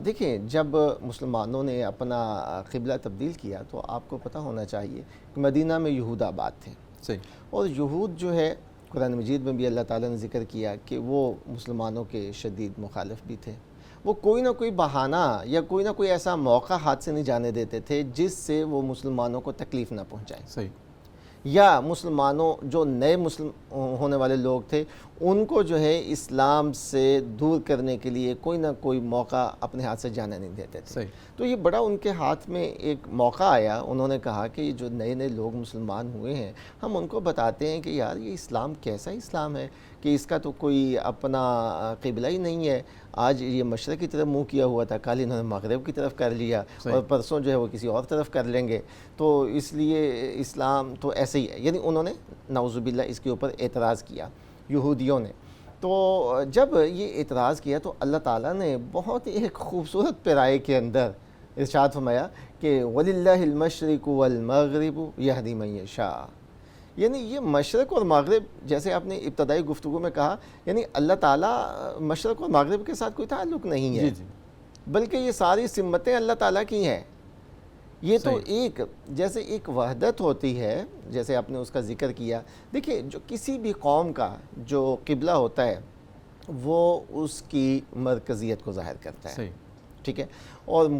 Speaker 2: دیکھیں, جب مسلمانوں نے اپنا قبلہ تبدیل کیا تو آپ کو پتہ ہونا چاہیے کہ مدینہ میں یہود آباد تھے.
Speaker 1: صحیح.
Speaker 2: اور یہود جو ہے قرآن مجید میں بھی اللہ تعالیٰ نے ذکر کیا کہ وہ مسلمانوں کے شدید مخالف بھی تھے. وہ کوئی نہ کوئی بہانہ یا کوئی نہ کوئی ایسا موقع ہاتھ سے نہیں جانے دیتے تھے جس سے وہ مسلمانوں کو تکلیف نہ پہنچائیں.
Speaker 1: صحیح.
Speaker 2: یا مسلمانوں جو نئے مسلم ہونے والے لوگ تھے ان کو جو ہے اسلام سے دور کرنے کے لیے کوئی نہ کوئی موقع اپنے ہاتھ سے جانے نہیں دیتے تھے.
Speaker 1: صحیح.
Speaker 2: تو یہ بڑا ان کے ہاتھ میں ایک موقع آیا. انہوں نے کہا کہ یہ جو نئے نئے لوگ مسلمان ہوئے ہیں ہم ان کو بتاتے ہیں کہ یار یہ اسلام کیسا اسلام ہے کہ اس کا تو کوئی اپنا قبلہ ہی نہیں ہے. آج یہ مشرق کی طرف منہ کیا ہوا تھا, کل انہوں نے مغرب کی طرف کر لیا اور پرسوں جو ہے وہ کسی اور طرف کر لیں گے, تو اس لیے اسلام تو ایسے ہی ہے. یعنی انہوں نے نعوذ باللہ اس کے اوپر اعتراض کیا یہودیوں نے. تو جب یہ اعتراض کیا تو اللہ تعالیٰ نے بہت ایک خوبصورت پیرائے کے اندر ارشاد فرمایا کہ وَلِلَّهِ الْمَشْرِقُ وَالْمَغْرِبُ يَهْدِي مَن يَشَاءُ. یعنی یہ مشرق اور مغرب, جیسے آپ نے ابتدائی گفتگو میں کہا, یعنی اللہ تعالیٰ مشرق اور مغرب کے ساتھ کوئی تعلق نہیں ہے, بلکہ یہ ساری سمتیں اللہ تعالیٰ کی ہیں. یہ تو ایک جیسے ایک وحدت ہوتی ہے, جیسے آپ نے اس کا ذکر کیا. دیکھیں جو کسی بھی قوم کا جو قبلہ ہوتا ہے وہ اس کی مرکزیت کو ظاہر کرتا ہے. ٹھیک ہے. اور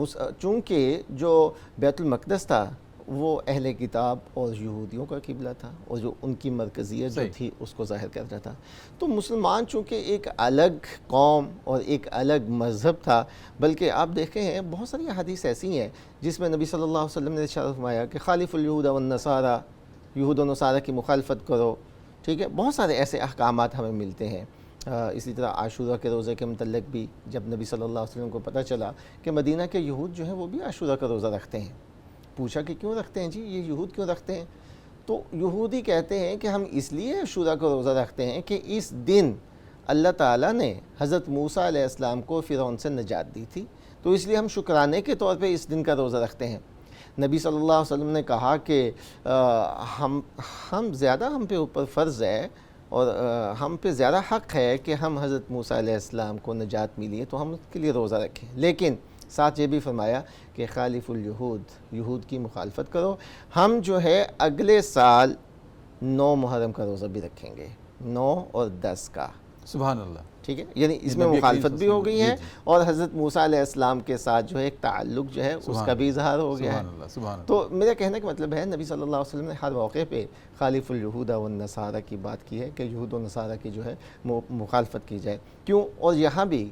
Speaker 2: چونکہ جو بیت المقدس تھا وہ اہل کتاب اور یہودیوں کا قبلہ تھا اور جو ان کی مرکزیت جو تھی اس کو ظاہر کرتا تھا. تو مسلمان چونکہ ایک الگ قوم اور ایک الگ مذہب تھا, بلکہ آپ دیکھیں ہیں بہت ساری حدیث ایسی ہیں جس میں نبی صلی اللہ علیہ وسلم نے ارشاد فرمایا کہ خالف الیہود والنصارى, یہود و نصارہ کی مخالفت کرو. ٹھیک ہے. بہت سارے ایسے احکامات ہمیں ملتے ہیں. اسی طرح عاشورہ کے روزے کے متعلق بھی جب نبی صلی اللہ علیہ وسلم کو پتہ چلا کہ مدینہ کے یہود جو ہیں وہ بھی عاشورہ کا روزہ رکھتے ہیں, پوچھا کہ کیوں رکھتے ہیں جی, یہ یہود کیوں رکھتے ہیں؟ تو یہودی کہتے ہیں کہ ہم اس لیے عاشورہ کا روزہ رکھتے ہیں کہ اس دن اللہ تعالیٰ نے حضرت موسیٰ علیہ السلام کو فرعون سے نجات دی تھی, تو اس لیے ہم شکرانے کے طور پہ اس دن کا روزہ رکھتے ہیں. نبی صلی اللہ علیہ وسلم نے کہا کہ ہم زیادہ ہم پہ اوپر فرض ہے اور ہم پہ زیادہ حق ہے کہ ہم حضرت موسیٰ علیہ السلام کو نجات ملی ہے تو ہم اس کے لیے روزہ رکھیں. لیکن ساتھ یہ بھی فرمایا کہ خالف الیہود, یہود کی مخالفت کرو. ہم جو ہے اگلے سال 9 محرم کا روزہ بھی رکھیں گے, 9 اور 10 کا.
Speaker 1: سبحان اللہ.
Speaker 2: ٹھیک ہے. یعنی اس میں مخالفت بھی ہو گئی ہے اور حضرت موسیٰ علیہ السلام کے ساتھ جو ہے ایک تعلق جو ہے اس کا بھی اظہار ہو گیا ہے. تو میرا کہنے کا مطلب ہے نبی صلی اللہ علیہ وسلم نے ہر موقع پہ خالف الیہود والنصارى کی بات کی ہے کہ یہود و نصارہ کی جو ہے مخالفت کی جائے. کیوں؟ اور یہاں بھی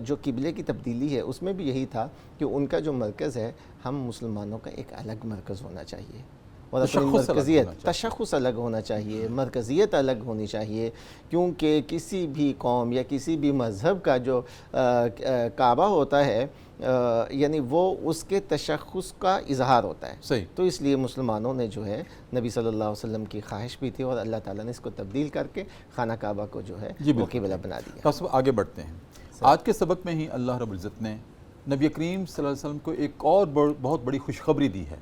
Speaker 2: جو قبلے کی تبدیلی ہے اس میں بھی یہی تھا کہ ان کا جو مرکز ہے, ہم مسلمانوں کا ایک الگ مرکز ہونا چاہیے اور اپنی مرکزیت, تشخص الگ ہونا چاہیے, مرکزیت الگ ہونی چاہیے. کیونکہ کسی بھی قوم یا کسی بھی مذہب کا جو کعبہ ہوتا ہے یعنی وہ اس کے تشخص کا اظہار ہوتا ہے. تو اس لیے مسلمانوں نے جو ہے نبی صلی اللہ علیہ وسلم کی خواہش بھی تھی اور اللہ تعالیٰ نے اس کو تبدیل کر کے خانہ کعبہ کو جو ہے وہ قبلہ بنا دیا.
Speaker 1: آگے بڑھتے ہیں. آج کے سبق میں ہی اللہ رب العزت نے نبی کریم صلی اللہ علیہ وسلم کو ایک اور بہت بڑی خوشخبری دی ہے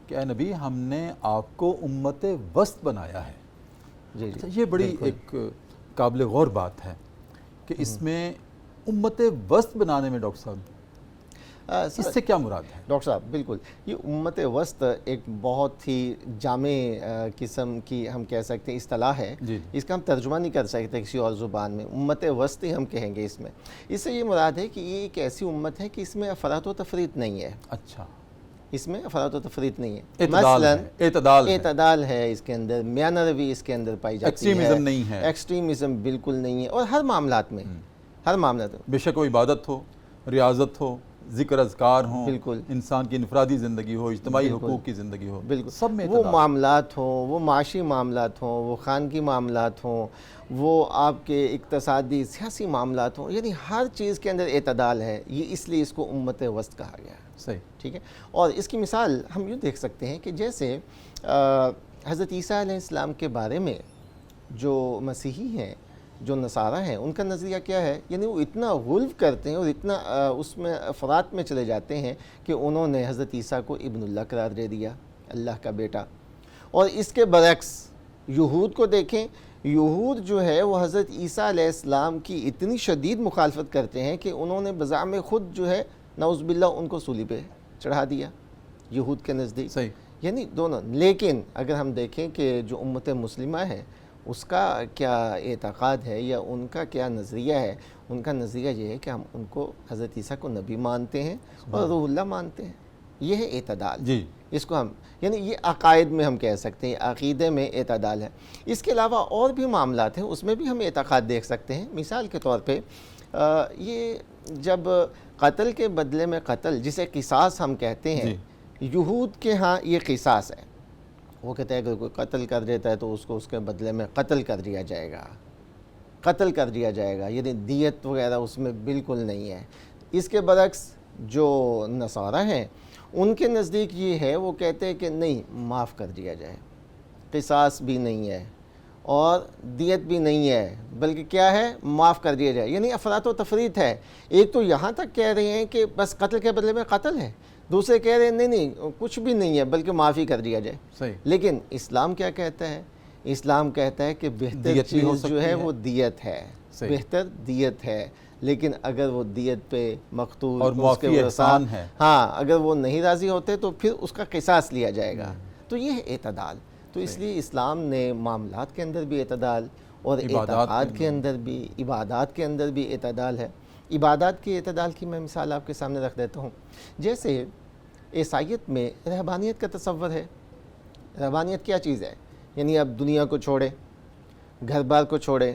Speaker 1: کہ اے نبی, ہم نے آپ کو امت وسط بنایا ہے. یہ بڑی ایک قابل غور بات ہے کہ اس میں امت وسط بنانے میں ڈاکٹر صاحب اس سے کیا مراد ہے؟
Speaker 2: ڈاکٹر صاحب بالکل, یہ امت وسط ایک بہت ہی جامع قسم کی ہم کہہ سکتے ہیں اصطلاح ہے. اس کا ہم ترجمہ نہیں کر سکتے کسی اور زبان میں, امت وسط ہی ہم کہیں گے اس میں. اس سے یہ مراد ہے کہ یہ ایک ایسی امت ہے کہ اس میں افراط و تفریط نہیں ہے.
Speaker 1: اچھا,
Speaker 2: اس میں افراط و تفریط نہیں ہے. مثلا اعتدال ہے اس کے اندر, میانہ روی اس کے اندر پائی جاتی ہے,
Speaker 1: ایکسٹریمزم نہیں ہے,
Speaker 2: ایکسٹریمزم بالکل نہیں ہے. اور ہر معاملات میں, ہر معاملات میں,
Speaker 1: بے شک وہ عبادت ہو, ریاضت ہو, ذکر اذکار ہوں,
Speaker 2: بالکل
Speaker 1: انسان کی انفرادی زندگی ہو, اجتماعی حقوق کی زندگی ہو,
Speaker 2: بالکل
Speaker 1: سب میں
Speaker 2: وہ معاملات ہوں, وہ معاشی معاملات ہوں, وہ خانگی معاملات ہوں, وہ آپ کے اقتصادی سیاسی معاملات ہوں, یعنی ہر چیز کے اندر اعتدال ہے. یہ اس لیے اس کو امت وسط کہا گیا ہے.
Speaker 1: صحیح.
Speaker 2: ٹھیک ہے. اور اس کی مثال ہم یوں دیکھ سکتے ہیں کہ جیسے حضرت عیسیٰ علیہ السلام کے بارے میں جو مسیحی ہیں, جو نصارہ ہیں, ان کا نظریہ کیا ہے؟ یعنی وہ اتنا غلو کرتے ہیں اور اتنا اس میں افراط میں چلے جاتے ہیں کہ انہوں نے حضرت عیسیٰ کو ابن اللہ قرار دے دیا, اللہ کا بیٹا. اور اس کے برعکس یہود کو دیکھیں, یہود جو ہے وہ حضرت عیسیٰ علیہ السلام کی اتنی شدید مخالفت کرتے ہیں کہ انہوں نے بزعم خود جو ہے نعوذ باللہ ان کو صلیب پہ چڑھا دیا یہود کے نزدیک.
Speaker 1: صحیح.
Speaker 2: یعنی دونوں. لیکن اگر ہم دیکھیں کہ جو امت مسلمہ ہے اس کا کیا اعتقاد ہے یا ان کا کیا نظریہ ہے. ان کا نظریہ یہ ہے کہ ہم ان کو حضرت عیسیٰ کو نبی مانتے ہیں اور روح اللہ مانتے ہیں. یہ ہے اعتدال.
Speaker 1: جی
Speaker 2: اس کو ہم یعنی یہ عقائد میں ہم کہہ سکتے ہیں, عقیدے میں اعتدال ہے. اس کے علاوہ اور بھی معاملات ہیں, اس میں بھی ہم اعتقاد دیکھ سکتے ہیں. مثال کے طور پہ یہ جب قتل کے بدلے میں قتل, جسے قصاص ہم کہتے ہیں, یہود کے ہاں یہ قصاص ہے. وہ کہتے ہیں کہ کوئی قتل کر دیتا ہے تو اس کو اس کے بدلے میں قتل کر دیا جائے گا, قتل کر دیا جائے گا, یعنی دیت وغیرہ اس میں بالکل نہیں ہے. اس کے برعکس جو نصارہ ہیں ان کے نزدیک یہ ہے, وہ کہتے ہیں کہ نہیں, معاف کر دیا جائے, قصاص بھی نہیں ہے اور دیت بھی نہیں ہے, بلکہ کیا ہے, معاف کر دیا جائے. یعنی افراط و تفریط ہے. ایک تو یہاں تک کہہ رہے ہیں کہ بس قتل کے بدلے میں قتل ہے, دوسرے کہہ رہے ہیں نہیں کچھ بھی نہیں ہے بلکہ معافی کر دیا جائے.
Speaker 1: صحیح.
Speaker 2: لیکن اسلام کیا کہتا ہے؟ اسلام کہتا ہے کہ بہتر چیز جو ہے وہ دیت ہے, بہتر دیت ہے. لیکن اگر وہ دیت پہ مقتول
Speaker 1: اور معافی احسان ہے,
Speaker 2: ہاں, اگر وہ نہیں راضی ہوتے تو پھر اس کا قصاص لیا جائے گا. تو یہ ہے اعتدال. تو اس لیے اسلام نے معاملات کے اندر بھی اعتدال اور اعتقاد کے اندر بھی, عبادات کے اندر بھی اعتدال ہے. عبادات کے اعتدال کی میں مثال آپ کے سامنے رکھ دیتا ہوں. جیسے عیسائیت میں رہبانیت کا تصور ہے. رہبانیت کیا چیز ہے؟ یعنی آپ دنیا کو چھوڑیں, گھر بار کو چھوڑیں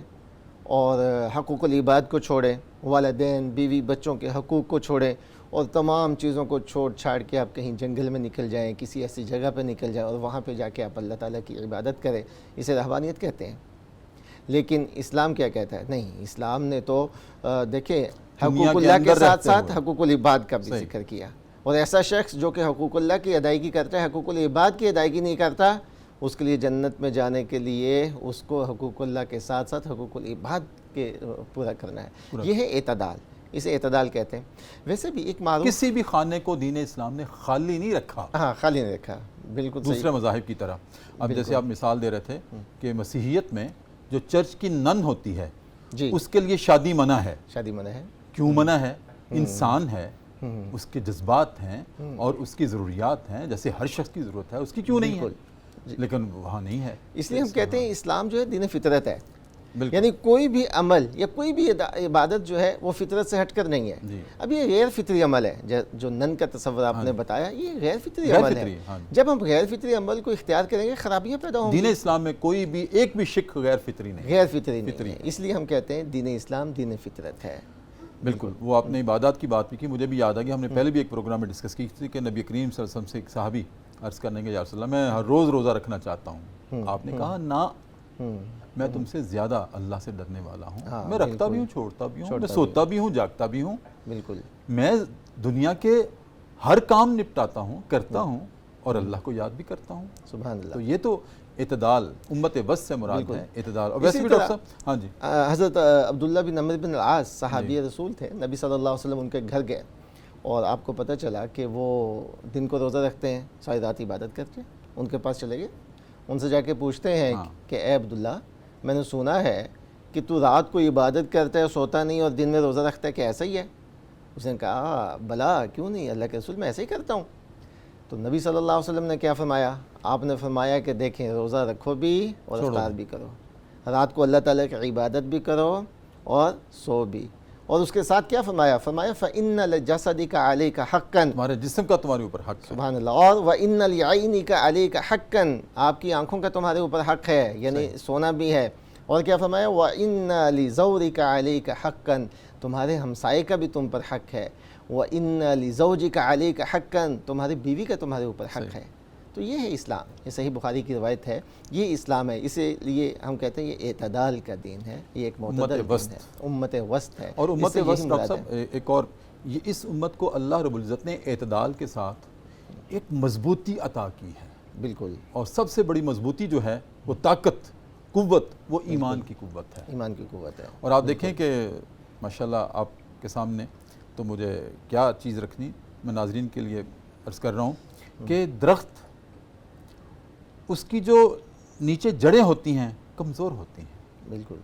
Speaker 2: اور حقوق العباد کو چھوڑیں, والدین بیوی بچوں کے حقوق کو چھوڑیں اور تمام چیزوں کو چھوڑ چھاڑ کے آپ کہیں جنگل میں نکل جائیں, کسی ایسی جگہ پہ نکل جائیں اور وہاں پہ جا کے آپ اللہ تعالیٰ کی عبادت کریں. اسے رہبانیت کہتے ہیں. لیکن اسلام کیا کہتا ہے؟ نہیں, اسلام نے تو دیکھیں حقوق اللہ کے ساتھ ساتھ حقوق العباد کا بھی ذکر کیا. اور ایسا شخص جو کہ حقوق اللہ کی ادائیگی کرتا ہے, حقوق العباد کی ادائیگی نہیں کرتا, اس کے لیے جنت میں جانے کے لیے اس کو حقوق اللہ کے ساتھ ساتھ حقوق العباد کے پورا کرنا ہے. یہ ہے اعتدال, اسے اعتدال کہتے ہیں. ویسے بھی ایک معروف,
Speaker 1: کسی بھی خانے کو دین اسلام نے خالی نہیں رکھا.
Speaker 2: ہاں, خالی نہیں رکھا, بالکل صحیح.
Speaker 1: دوسرے مذاہب کی طرح. اب جیسے آپ مثال دے رہے تھے کہ مسیحیت میں جو چرچ کی نن ہوتی ہے
Speaker 2: جی,
Speaker 1: اس کے لیے شادی منع ہے.
Speaker 2: شادی منع ہے.
Speaker 1: کیوں منع ہے؟ انسان ہے, اس کے جذبات ہیں اور اس کی ضروریات ہیں, جیسے ہر شخص کی ضرورت ہے, اس کی کیوں نہیں ہے؟ لیکن وہاں نہیں ہے.
Speaker 2: اس لیے ہم کہتے ہیں اسلام جو ہے دین فطرت ہے. یعنی کوئی بھی عمل یا کوئی بھی عبادت جو ہے وہ فطرت سے ہٹ کر نہیں ہے. اب یہ غیر فطری عمل ہے جو نن کا تصور آپ نے بتایا, یہ غیر فطری عمل ہے. جب ہم غیر فطری عمل کو اختیار کریں گے خرابیاں پیدا ہوں گی.
Speaker 1: دین اسلام میں کوئی بھی ایک بھی شک غیر فطری نہیں,
Speaker 2: غیر فطری نہیں ہے. اس لیے ہم کہتے ہیں دین اسلام دین فطرت ہے.
Speaker 1: بالکل. وہ آپ نے عبادات کی بات بھی کی, مجھے بھی یاد آ گیا, ہم نے پہلے بھی ایک پروگرام میں ڈسکس کی تھی کہ نبی کریم صلی اللہ علیہ وسلم سے ایک صحابی عرض کرنے کے یا رسول اللہ, میں ہر روز روزہ رکھنا چاہتا ہوں. آپ نے کہا نہ, میں تم سے زیادہ اللہ سے ڈرنے والا ہوں. میں رکھتا بھی ہوں, چھوڑتا بھی ہوں, میں سوتا بھی ہوں, جاگتا بھی ہوں,
Speaker 2: بالکل.
Speaker 1: میں دنیا کے ہر کام نپٹاتا ہوں, کرتا ہوں اور اللہ کو یاد بھی کرتا ہوں.
Speaker 2: سبحان اللہ.
Speaker 1: تو یہ تو اعتدال امت وسط سے مراد ہے, اعتدال. اور ویسے بھی ڈاکٹر صاحب, ہاں جی,
Speaker 2: حضرت عبداللہ بن عمرو بن العاص صحابی رسول تھے. نبی صلی اللہ علیہ وسلم ان کے گھر گئے اور آپ کو پتہ چلا کہ وہ دن کو روزہ رکھتے ہیں, ساری رات عبادت کرتے ہیں. ان کے پاس چلے گئے, ان سے جا کے پوچھتے ہیں کہ اے عبداللہ, میں نے سنا ہے کہ تو رات کو عبادت کرتا ہے, سوتا نہیں, اور دن میں روزہ رکھتا ہے, کہ ایسا ہی ہے؟ اس نے کہا بلا, کیوں نہیں, اللہ کے رسول, میں ایسے ہی کرتا ہوں. تو نبی صلی اللہ علیہ وسلم نے کیا فرمایا؟ آپ نے فرمایا کہ دیکھیں, روزہ رکھو بھی اور افطار بھی کرو, رات کو اللہ تعالیٰ کی عبادت بھی کرو اور سو بھی. اور اس کے ساتھ کیا فرمایا؟ فرمایا فَإِنَّ لِجَسَدِكَ عَلَيْكَ حَقًّا,
Speaker 1: تمہارے جسم کا تمہارے اوپر حق ہے.
Speaker 2: سبحان اللہ. اور وَإِنَّ لِعَيْنِكَ عَلَيْكَ حَقًّا, آپ کی آنکھوں کا تمہارے اوپر حق ہے, یعنی سونا بھی ہے. اور کیا فرمایا؟ وَإِنَّ لِزَوْرِكَ عَلَيْكَ حَقًّا, تمہارے ہمسائے کا بھی تم پر حق ہے. وَإِنَّ لِزَوْجِكَ عَلَيْكَ حَقًّا, تمہاری بیوی کا تمہارے اوپر حق ہے. تو یہ ہے اسلام, یہ صحیح بخاری کی روایت ہے, یہ اسلام ہے. اسی لیے ہم کہتے ہیں یہ اعتدال کا دین ہے, یہ ایک معتدل دین ہے, امت وسط ہے.
Speaker 1: اور امت وسط ڈاکٹر صاحب ایک اور, یہ اس امت کو اللہ رب العزت نے اعتدال کے ساتھ ایک مضبوطی عطا کی ہے.
Speaker 2: بالکل.
Speaker 1: اور سب سے بڑی مضبوطی جو ہے وہ طاقت, قوت, وہ ایمان کی قوت ہے.
Speaker 2: ایمان کی قوت ہے.
Speaker 1: اور آپ دیکھیں کہ ماشاءاللہ آپ کے سامنے تو مجھے کیا چیز رکھنی, میں ناظرین کے لیے عرض کر رہا ہوں کہ درخت, اس کی جو نیچے جڑیں ہوتی ہیں کمزور ہوتی ہیں,
Speaker 2: بالکل,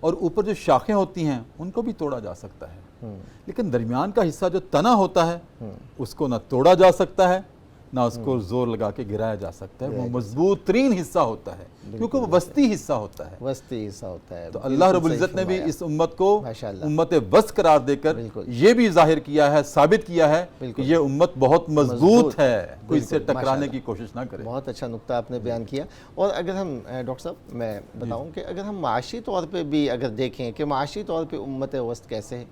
Speaker 1: اور اوپر جو شاخیں ہوتی ہیں ان کو بھی توڑا جا سکتا ہے, لیکن درمیان کا حصہ جو تنا ہوتا ہے اس کو نہ توڑا جا سکتا ہے نہ اس کو زور لگا کے گرایا جا سکتا ہے. وہ مضبوط ترین حصہ ہوتا ہے کیونکہ وہ وسطی حصہ ہوتا ہے.
Speaker 2: وسطی حصہ ہوتا ہے.
Speaker 1: تو اللہ رب العزت نے بھی اس امت کو
Speaker 2: ماشاءاللہ
Speaker 1: امت وسط قرار دے کر یہ بھی ظاہر کیا ہے, ثابت کیا ہے کہ یہ امت بہت مضبوط ہے, کوئی اس سے ٹکرانے کی کوشش نہ کرے.
Speaker 2: بہت اچھا نقطہ آپ نے بیان کیا. اور اگر ہم ڈاکٹر صاحب میں بتاؤں کہ اگر ہم معاشی طور پہ بھی اگر دیکھیں کہ معاشی طور پہ امت وسط کیسے ہے,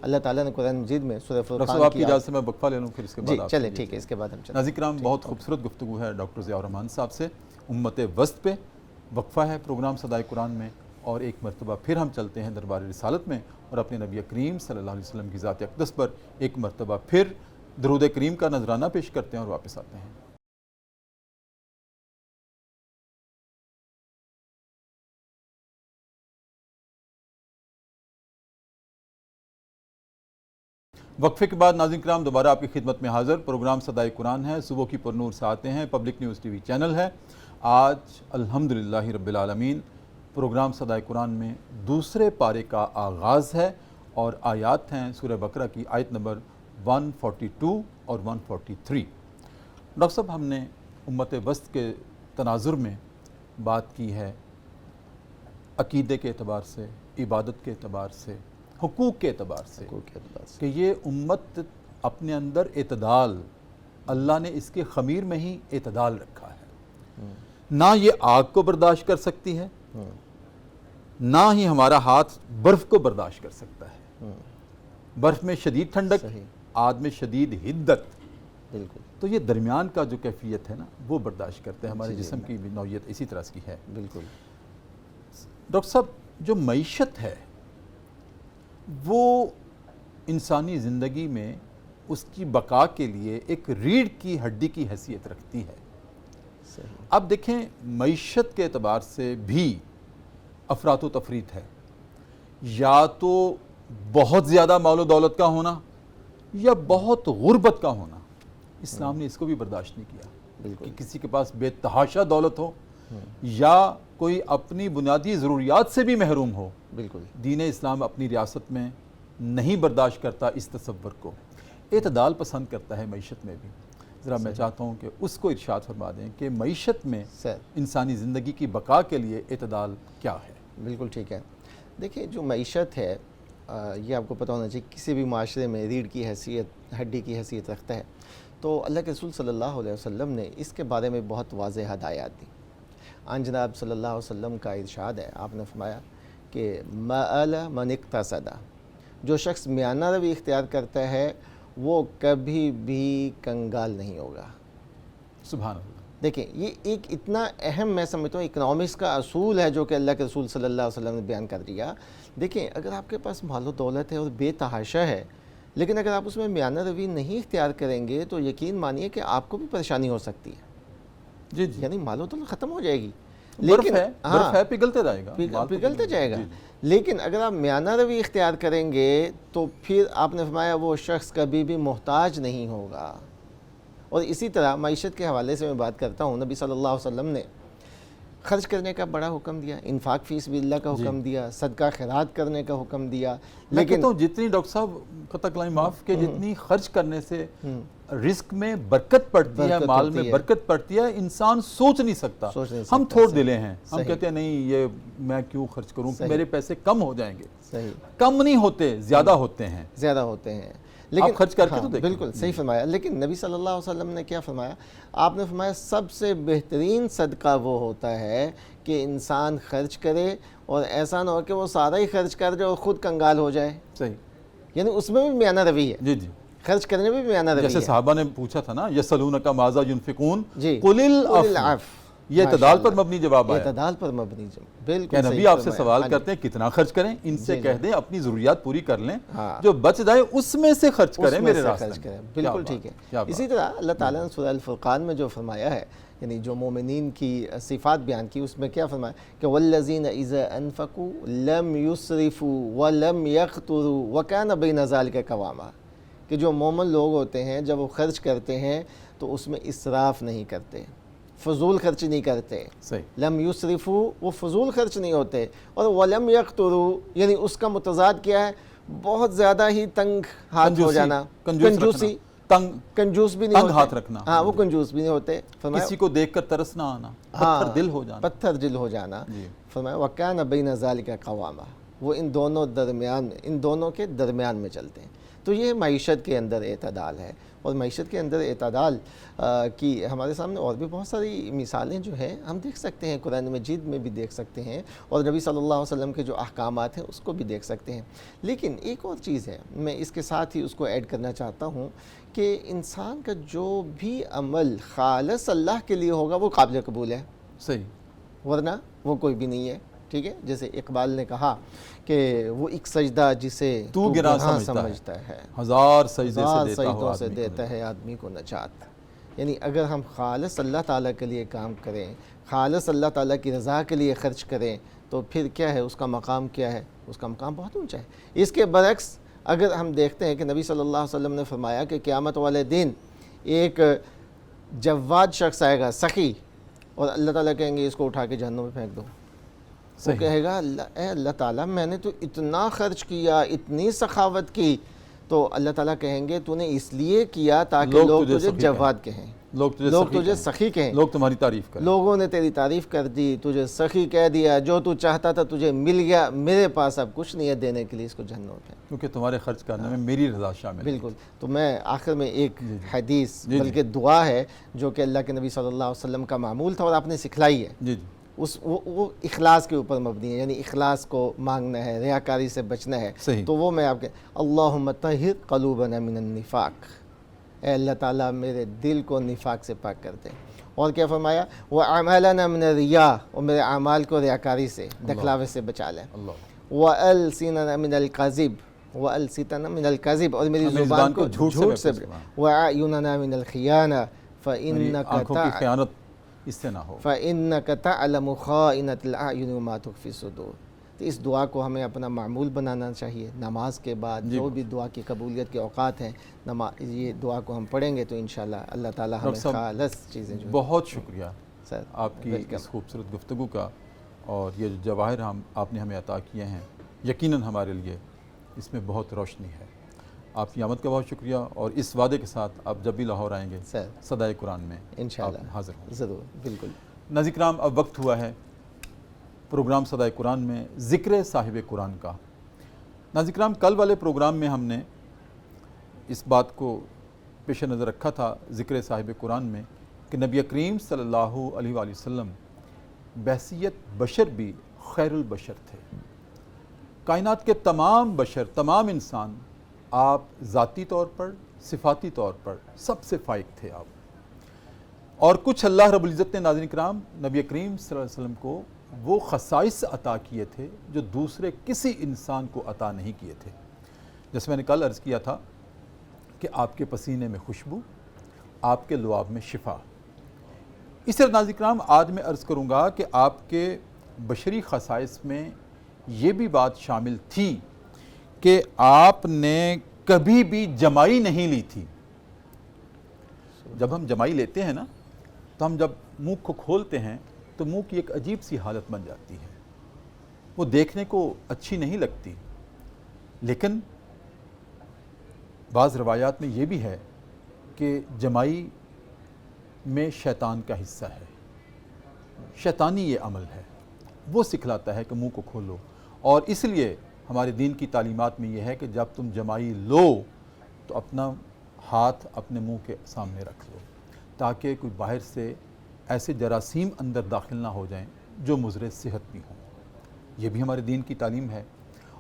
Speaker 2: اللہ تعالیٰ نے قرآن مجید میں سورہ فرقان
Speaker 1: آپ کی اجازت سے میں وقفہ لے لوں پھر اس کے بعد
Speaker 2: چلیں ٹھیک ہے, اس کے بعد ہم چلیں.
Speaker 1: ناظرین کرام, بہت خوبصورت گفتگو ہے ڈاکٹر ضیاء الرحمان صاحب سے امت وسط پہ. وقفہ ہے پروگرام صدائے قرآن میں, اور ایک مرتبہ پھر ہم چلتے ہیں دربار رسالت میں اور اپنے نبی کریم صلی اللہ علیہ وسلم کی ذات اقدس پر ایک مرتبہ پھر درود کریم کا نذرانہ پیش کرتے ہیں اور واپس آتے ہیں. وقفے کے بعد ناظرین کرام دوبارہ آپ کی خدمت میں حاضر. پروگرام صدائے قرآن ہے, صبح کی پرنور سے آتے ہیں, public news T V channel ہے. آج الحمدللہ رب العالمین پروگرام صدائے قرآن میں دوسرے پارے کا آغاز ہے, اور آیات ہیں سورہ بقرہ کی آیت نمبر 142 اور 143. ڈاکٹر صاحب, ہم نے امت وسط کے تناظر میں بات کی ہے عقیدے کے اعتبار سے, عبادت کے اعتبار سے, حقوق کے اعتبار سے, کہ یہ امت اپنے اندر اعتدال, اللہ نے اس کے خمیر میں ہی اعتدال رکھا ہے. نہ یہ آگ کو برداشت کر سکتی ہے, نہ ہی ہمارا ہاتھ برف کو برداشت کر سکتا ہے. برف میں شدید ٹھنڈک, آگ میں شدید حدت.
Speaker 2: بالکل.
Speaker 1: تو یہ درمیان کا جو کیفیت ہے نا وہ برداشت کرتے ہیں. ہمارے جسم کی بھی نوعیت اسی طرح کی ہے.
Speaker 2: بالکل.
Speaker 1: ڈاکٹر صاحب, جو معیشت ہے وہ انسانی زندگی میں اس کی بقا کے لیے ایک ریڑھ کی ہڈی کی حیثیت رکھتی ہے. اب دیکھیں, معیشت کے اعتبار سے بھی افراط و تفریط ہے, یا تو بہت زیادہ مال و دولت کا ہونا یا بہت غربت کا ہونا. اسلام نے اس کو بھی برداشت نہیں کیا کہ کسی کے پاس بے تحاشا دولت ہو یا کوئی اپنی بنیادی ضروریات سے بھی محروم ہو.
Speaker 2: بالکل.
Speaker 1: دین اسلام اپنی ریاست میں نہیں برداشت کرتا اس تصور کو, اعتدال پسند کرتا ہے معیشت میں بھی. ذرا میں چاہتا ہوں کہ اس کو ارشاد فرما دیں کہ معیشت میں انسانی زندگی کی بقا کے لیے اعتدال کیا ہے.
Speaker 2: بالکل ٹھیک ہے. دیکھیں, جو معیشت ہے یہ آپ کو پتہ ہونا چاہیے کسی بھی معاشرے میں ریڑھ کی حیثیت, ہڈی کی حیثیت رکھتا ہے. تو اللہ کے رسول صلی اللہ علیہ وسلم نے اس کے بارے میں بہت واضح ہدایات دی. آن جناب صلی اللہ علیہ وسلم کا ارشاد ہے, آپ نے فرمایا کہ مَأَلَ مَنِ اقْتَصَدَ, جو شخص میانہ روی اختیار کرتا ہے وہ کبھی بھی کنگال نہیں ہوگا.
Speaker 1: سبحان اللہ.
Speaker 2: دیکھیں, یہ ایک اتنا اہم, میں سمجھتا ہوں, اکنامکس کا اصول ہے جو کہ اللہ کے رسول صلی اللہ علیہ وسلم نے بیان کر دیا. دیکھیں, اگر آپ کے پاس مال و دولت ہے اور بے تحاشا ہے, لیکن اگر آپ اس میں میانہ روی نہیں اختیار کریں گے تو یقین مانیے کہ آپ کو بھی پریشانی ہو سکتی ہے.
Speaker 1: جی جی,
Speaker 2: یعنی مال و دولت ختم ہو جائے گی,
Speaker 1: لیکن برف ہے پگھلتے جائے گا,
Speaker 2: پگھلتے جائے گا. لیکن اگر آپ میانہ روی اختیار کریں گے تو پھر آپ نے فرمایا وہ شخص کبھی بھی محتاج نہیں ہوگا. اور اسی طرح معیشت کے حوالے سے میں بات کرتا ہوں, نبی صلی اللہ علیہ وسلم نے خرچ کرنے کا بڑا حکم دیا, انفاق فی سبیل اللہ کا حکم دیا, صدقہ خیرات کرنے کا حکم دیا.
Speaker 1: میں کہتا ہوں جتنی ڈاکٹر صاحب قطع کلام معاف کے جتنی خرچ کرنے سے رزق میں برکت پڑتی ہے, مال میں برکت پڑتی ہے, انسان سوچ نہیں سکتا. ہم تھوڑ دلے ہیں, ہم کہتے ہیں نہیں یہ میں کیوں خرچ کروں, میرے پیسے کم ہو جائیں گے. کم نہیں ہوتے, زیادہ ہوتے ہیں.
Speaker 2: زیادہ ہوتے ہیں. لیکن
Speaker 1: خرچ کر کے تو دیکھیں.
Speaker 2: بالکل صحیح فرمایا. لیکن نبی صلی اللہ علیہ وسلم نے کیا فرمایا؟ آپ نے فرمایا سب سے بہترین صدقہ وہ ہوتا ہے کہ انسان خرچ کرے اور ایسا نہ ہو کہ وہ سارا ہی خرچ کر جائے اور خود کنگال ہو جائے.
Speaker 1: صحیح.
Speaker 2: یعنی اس میں بھی میانہ روی ہے.
Speaker 1: جی جی,
Speaker 2: خرچ کرنے میں بھی میانہ روی ہے.
Speaker 1: جیسے صحابہ نے پوچھا تھا نا, یسألونک ماذا ینفقون
Speaker 2: جی,
Speaker 1: قل العفو, یہ اعتدال پر مبنی جواب آیا.
Speaker 2: اعتدال پر مبنی جواب. بالکل
Speaker 1: کہ نبی آپ سے سوال کرتے ہیں کتنا خرچ کریں, ان سے کہہ دیں اپنی ضروریات پوری کر لیں, جو بچ جائے اس میں سے خرچ کریں میرے راستے میں.
Speaker 2: بالکل ٹھیک ہے. اسی طرح اللہ تعالیٰ نے سورہ الفرقان میں جو فرمایا ہے, یعنی جو مومنین کی صفات بیان کی, اس میں کیا فرمایا کہ وَالَّذِينَ إِذَا أَنفَقُوا لَمْ يُسْرِفُوا وَلَمْ يَقْتُرُوا وَكَانَ بَيْنَ ذَلِكَ قَوَامًا, کہ جو مومن لوگ ہوتے ہیں جب وہ خرچ کرتے ہیں تو اس میں اسراف نہیں کرتے, فضول خرچ نہیں کرتے. لم یسرفو, وہ فضول خرچ نہیں ہوتے, اور ولم یقترو, یعنی اس کا متضاد کیا ہے, بہت زیادہ ہی تنگ ہاتھ ہو جانا, کنجوسی.
Speaker 1: تنگ
Speaker 2: کنجوس بھی نہیں
Speaker 1: تنگ
Speaker 2: ہوتے،
Speaker 1: ہاتھ رکھنا،
Speaker 2: ہاں وہ کنجوس بھی نہیں ہوتے. فرمایا
Speaker 1: کسی کو دیکھ کر ترس نہ آنا، پتھر دل ہو جانا.
Speaker 2: پتھر دل ہو جانا.
Speaker 1: جی.
Speaker 2: فرمایا وَكَانَ بَيْنَ ذَلِكَ قَوَامًا، وہ ان دونوں کے درمیان میں چلتے ہیں. تو یہ معیشت کے اندر اعتدال ہے. اور معیشت کے اندر اعتدال کی ہمارے سامنے اور بھی بہت ساری مثالیں جو ہیں ہم دیکھ سکتے ہیں، قرآن مجید میں بھی دیکھ سکتے ہیں، اور نبی صلی اللہ علیہ وسلم کے جو احکامات ہیں اس کو بھی دیکھ سکتے ہیں. لیکن ایک اور چیز ہے، میں اس کے ساتھ ہی اس کو ایڈ کرنا چاہتا ہوں کہ انسان کا جو بھی عمل خالص اللہ کے لیے ہوگا وہ قابل قبول ہے،
Speaker 1: صحیح،
Speaker 2: ورنہ وہ کوئی بھی نہیں ہے. ٹھیک ہے، جیسے اقبال نے کہا کہ وہ ایک سجدہ جسے
Speaker 1: تو گراں
Speaker 2: سمجھتا ہے،
Speaker 1: ہزار سجدے
Speaker 2: ہزار
Speaker 1: سے
Speaker 2: سجدوں سے دیتا ہے آدمی کو نجات. یعنی اگر ہم خالص اللہ تعالیٰ کے لیے کام کریں، خالص اللہ تعالیٰ کی رضا کے لیے خرچ کریں، تو پھر کیا ہے اس کا مقام کیا ہے؟ اس کا مقام بہت اونچا ہے. اس کے برعکس اگر ہم دیکھتے ہیں کہ نبی صلی اللہ علیہ وسلم نے فرمایا کہ قیامت والے دن ایک جواد شخص آئے گا، سخی، اور اللہ تعالیٰ کہیں گے اس کو اٹھا کے جہنم میں پھینک دو. وہ کہے گا اے اللہ تعالیٰ میں نے تو اتنا خرچ کیا، اتنی سخاوت کی، تو اللہ تعالیٰ کہیں گے تو نے اس لیے کیا تاکہ لوگ تجھے جواد کہیں، لوگ تجھے سخی کہیں،
Speaker 1: لوگ تمہاری تعریف کریں.
Speaker 2: لوگوں نے تیری تعریف کر دی، تجھے سخی کہہ دیا، جو تو چاہتا تھا تجھے مل گیا، میرے پاس اب کچھ نہیں ہے دینے کے لیے، اس کو جہنم میں.
Speaker 1: کیونکہ تمہارے خرچ کرنے میں میری رضا شامل ہے.
Speaker 2: بالکل. تو میں آخر میں ایک حدیث بلکہ دعا ہے جو کہ اللہ کے نبی صلی اللہ علیہ وسلم کا معمول تھا اور آپ نے سکھلائی ہے،
Speaker 1: جی جی،
Speaker 2: وہ اخلاص کے اوپر مبنی ہے، یعنی اخلاص کو مانگنا ہے، ریاکاری سے بچنا ہے.
Speaker 1: صحیح.
Speaker 2: تو وہ میں آپ کے اللہم طہر قلوبنا من النفاق، اے اللہ تعالیٰ میرے دل کو نفاق سے پاک کر دے. اور کیا فرمایا؟ وَعَمَلَنَا مِنَ الرِّيَاءِ، اور میرے اعمال کو ریاکاری سے، دکھلاوے سے بچا لے. وَأَلْسِنَنَا مِنَ الْكَذِبِ، وَأَلْسِنَنَا مِنَ الْكَذِبِ، اور میری زبان کو جھوٹ سے، وَأَعْيُنَنَا مِنَ الْخِيَانَةِ فَإِنَّكَ
Speaker 1: آنکھوں کی خیانت اس سے نہ ہو.
Speaker 2: فَإِنَّكَ تَعْلَمُ خَائِنَةَ الْأَعْيُنِ وَمَا تُخْفِي الصُّدُورُ. تو اس دعا کو ہمیں اپنا معمول بنانا چاہیے. نماز کے بعد جو بھی دعا کی قبولیت کے اوقات ہیں، یہ دعا کو ہم پڑھیں گے تو انشاءاللہ اللہ تعالیٰ ہمیں خالص چیزیں جو
Speaker 1: بہت شکریہ
Speaker 2: سر
Speaker 1: آپ کی اس خوبصورت گفتگو کا، اور یہ جو جواہر آپ نے ہمیں عطا کیے ہیں یقیناً ہمارے لیے اس میں بہت روشنی ہے. آپ کی آمد کا بہت شکریہ، اور اس وعدے کے ساتھ آپ جب بھی لاہور آئیں گے صدائے قرآن میں
Speaker 2: انشاءاللہ
Speaker 1: حاضر ہوں.
Speaker 2: ضرور، بالکل.
Speaker 1: ناظرین کرام، اب وقت ہوا ہے پروگرام صدائے قرآن میں ذکر صاحب قرآن کا. ناظرین کرام، کل والے پروگرام میں ہم نے اس بات کو پیش نظر رکھا تھا ذکر صاحب قرآن میں کہ نبی کریم صلی اللہ علیہ وآلہ وسلم بحیثیت بشر بھی خیر البشر تھے. کائنات کے تمام بشر، تمام انسان، آپ ذاتی طور پر، صفاتی طور پر سب سے فائق تھے آپ. اور کچھ اللہ رب العزت نے ناظرین کرام نبی کریم صلی اللہ علیہ وسلم کو وہ خصائص عطا کیے تھے جو دوسرے کسی انسان کو عطا نہیں کیے تھے. جیسے میں نے کل عرض کیا تھا کہ آپ کے پسینے میں خوشبو، آپ کے لعاب میں شفا. اس طرح ناظرین کرام آج میں عرض کروں گا کہ آپ کے بشری خصائص میں یہ بھی بات شامل تھی کہ آپ نے کبھی بھی جمائی نہیں لی تھی. جب ہم جمائی لیتے ہیں نا تو ہم جب منہ کو کھولتے ہیں تو منہ کی ایک عجیب سی حالت بن جاتی ہے، وہ دیکھنے کو اچھی نہیں لگتی. لیکن بعض روایات میں یہ بھی ہے کہ جمائی میں شیطان کا حصہ ہے، شیطانی یہ عمل ہے، وہ سکھلاتا ہے کہ منہ کو کھولو. اور اس لیے ہمارے دین کی تعلیمات میں یہ ہے کہ جب تم جمائی لو تو اپنا ہاتھ اپنے منہ کے سامنے رکھ لو تاکہ کوئی باہر سے ایسے جراثیم اندر داخل نہ ہو جائیں جو مضر صحت بھی ہوں. یہ بھی ہمارے دین کی تعلیم ہے.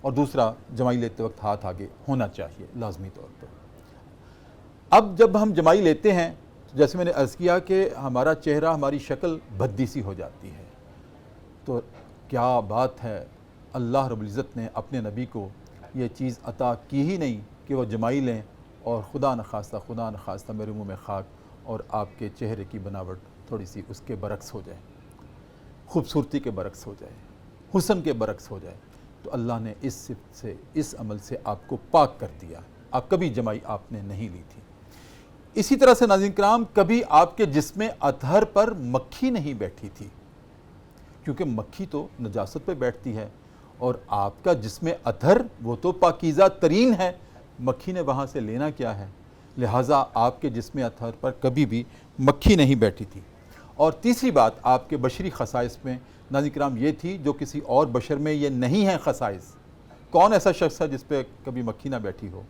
Speaker 1: اور دوسرا، جمائی لیتے وقت ہاتھ آگے ہونا چاہیے لازمی طور پر. اب جب ہم جمائی لیتے ہیں، جیسے میں نے عرض کیا کہ ہمارا چہرہ، ہماری شکل بھدی سی ہو جاتی ہے. تو کیا بات ہے، اللہ رب العزت نے اپنے نبی کو یہ چیز عطا کی ہی نہیں کہ وہ جمائی لیں اور خدا نخواستہ میرے منہ میں خاک اور آپ کے چہرے کی بناوٹ تھوڑی سی اس کے برعکس ہو جائے، خوبصورتی کے برعکس ہو جائے، حسن کے برعکس ہو جائے. تو اللہ نے اس صفت سے، اس عمل سے آپ کو پاک کر دیا. آپ کبھی جمائی آپ نے نہیں لی تھی. اسی طرح سے ناظرین کرام کبھی آپ کے جسم اطہر پر مکھی نہیں بیٹھی تھی، کیونکہ مکھی تو نجاست پہ بیٹھتی ہے اور آپ کا جسم اطہر وہ تو پاکیزہ ترین ہے، مکھی نے وہاں سے لینا کیا ہے. لہٰذا آپ کے جسم اطہر پر کبھی بھی مکھی نہیں بیٹھی تھی۔ اور تیسری بات آپ کے بشری خصائص میں ناظرین کرام یہ تھی جو کسی اور بشر میں یہ نہیں ہیں خصائص۔ کون ایسا شخص ہے جس پہ کبھی مکھی نہ بیٹھی ہو؟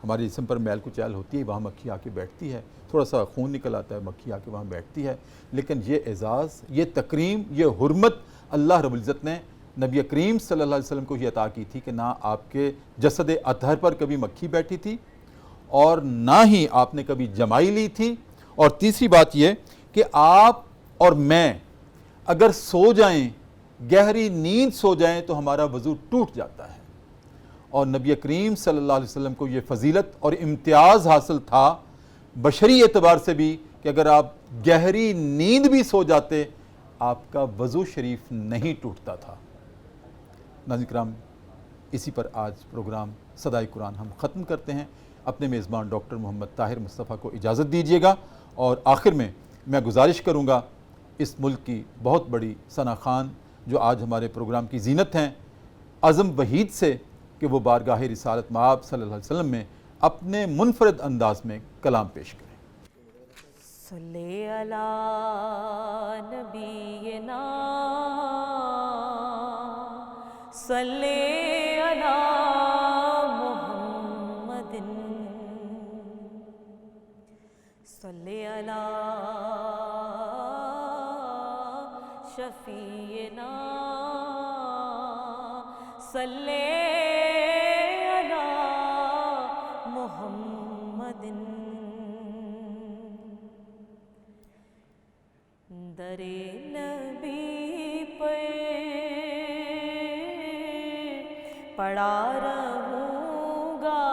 Speaker 1: ہمارے جسم پر میل کچیل ہوتی ہے، وہاں مکھی آ کے بیٹھتی ہے، تھوڑا سا خون نکل آتا ہے، مکھی آ کے وہاں بیٹھتی ہے، لیکن یہ اعزاز، یہ تکریم، یہ حرمت اللہ رب العزت نے نبی کریم صلی اللہ علیہ وسلم کو یہ عطا کی تھی کہ نہ آپ کے جسد اطہر پر کبھی مکھی بیٹھی تھی اور نہ ہی آپ نے کبھی جمائی لی تھی۔ اور تیسری بات یہ کہ آپ اور میں اگر سو جائیں، گہری نیند سو جائیں تو ہمارا وضو ٹوٹ جاتا ہے، اور نبی کریم صلی اللہ علیہ وسلم کو یہ فضیلت اور امتیاز حاصل تھا بشری اعتبار سے بھی کہ اگر آپ گہری نیند بھی سو جاتے آپ کا وضو شریف نہیں ٹوٹتا تھا۔ ناظرین کرام، اسی پر آج پروگرام صدائے قرآن ہم ختم کرتے ہیں۔ اپنے میزبان ڈاکٹر محمد طاہر مصطفیٰ کو اجازت دیجیے گا، اور آخر میں گزارش کروں گا اس ملک کی بہت بڑی ثنا خان جو آج ہمارے پروگرام کی زینت ہیں، اعظم وحید سے کہ وہ بارگاہ رسالت مآب صلی اللہ علیہ وسلم میں اپنے منفرد انداز میں کلام پیش کریں۔
Speaker 3: صلی علی نبینا صلی علی محمد صلی علی شفیعنا صلی علی محمد در نبی پر پڑا رہوں گا،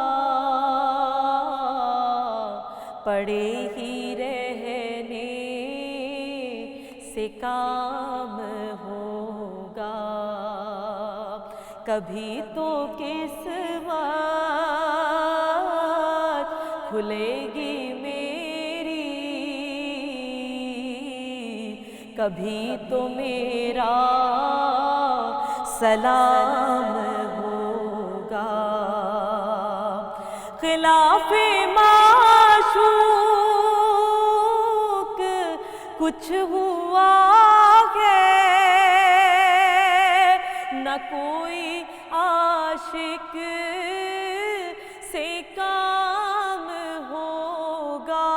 Speaker 3: پڑے ہی رہنے سے کام ہوگا، کبھی تو قسمت کھلے گی میری، کبھی تو میرا سلام ہوگا، خلاف معشوق کچھ ہوا ہے، نہ کوئی عاشق سے کام ہوگا،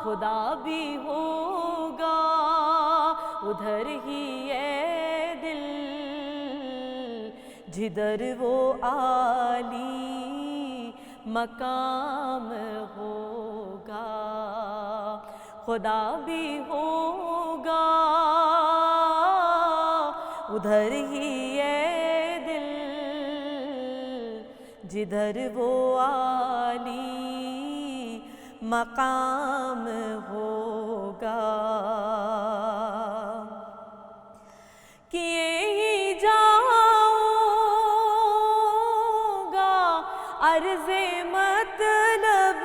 Speaker 3: خدا بھی ہوگا ادھر ہی ہے دل جدھر وہ عالی مقام ہوگا، خدا بھی ہوگا ادھر ہی ہے دل جدھر وہ عالی مقام ہوگا، کیے ہی جاؤں گا عرض مطلب،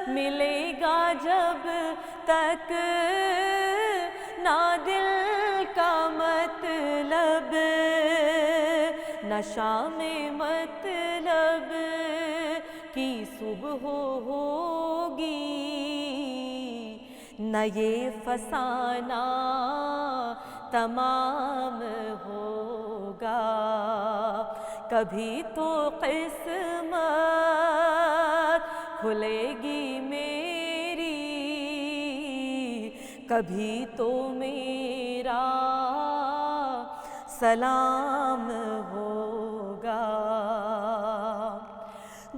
Speaker 3: ملے گا جب تک نہ دل کا مطلب، نہ شام مطلب کی صبح ہوگی، نہ یہ فسانہ تمام ہوگا، کبھی تو قسمت کھلے گی میری، کبھی تو میرا سلام ہوگا،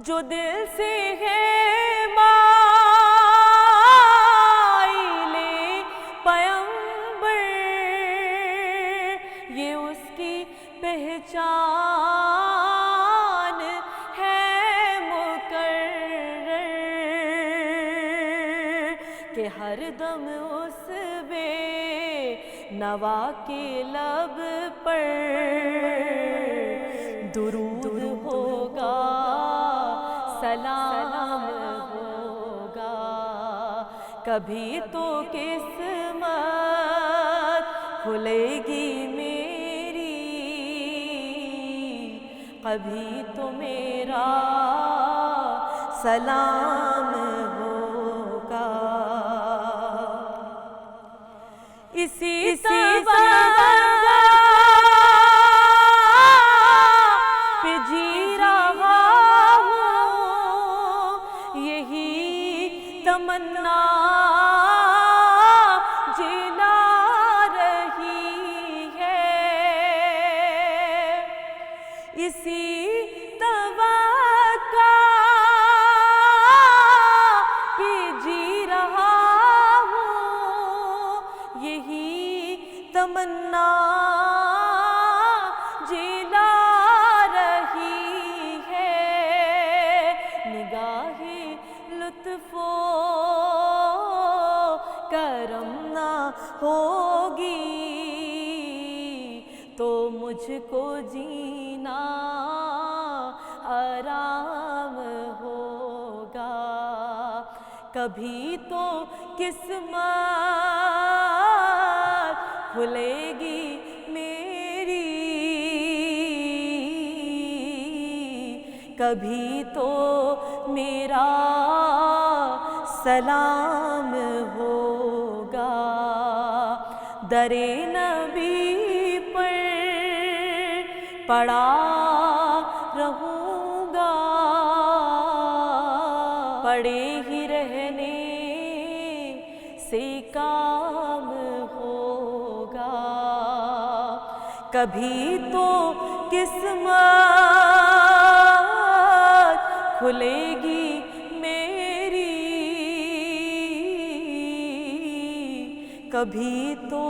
Speaker 3: جو دل سے ہے مائلِ پیمبر، یہ اس کی پہچان ہے مقرر، کہ ہر دم اس بے نوا کے لب پر درود ہوگا، سلام ہوگا، کبھی تو قسمت کھلے گی میری، کبھی تو میرا سلام ہوگا، اسی طبع پہ جی رہا ہوں، یہی تمنا جلا رہی ہے، اسی توقع پہ جی رہا ہوں، یہی تمنا جلا رہی ہے، نگاہ لطف و کرم نہ ہوگی تو مجھ کو جینا آرام ہوگا، کبھی تو قسمت کھلے گی میری، کبھی تو میرا سلام ہوگا، در نبی پر پڑا رہوں گا، پڑے ہی رہنے سے کام ہوگا، کبھی تو قسمت کھلے گی میری، کبھی تو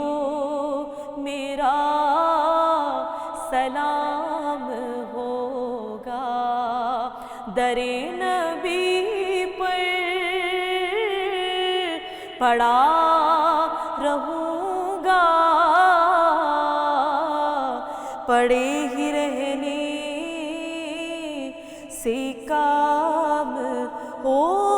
Speaker 3: میرا سلام ہوگا، در نبی پر پڑا رہوں گا، پڑے ہی رہنے سے کام ہوگا۔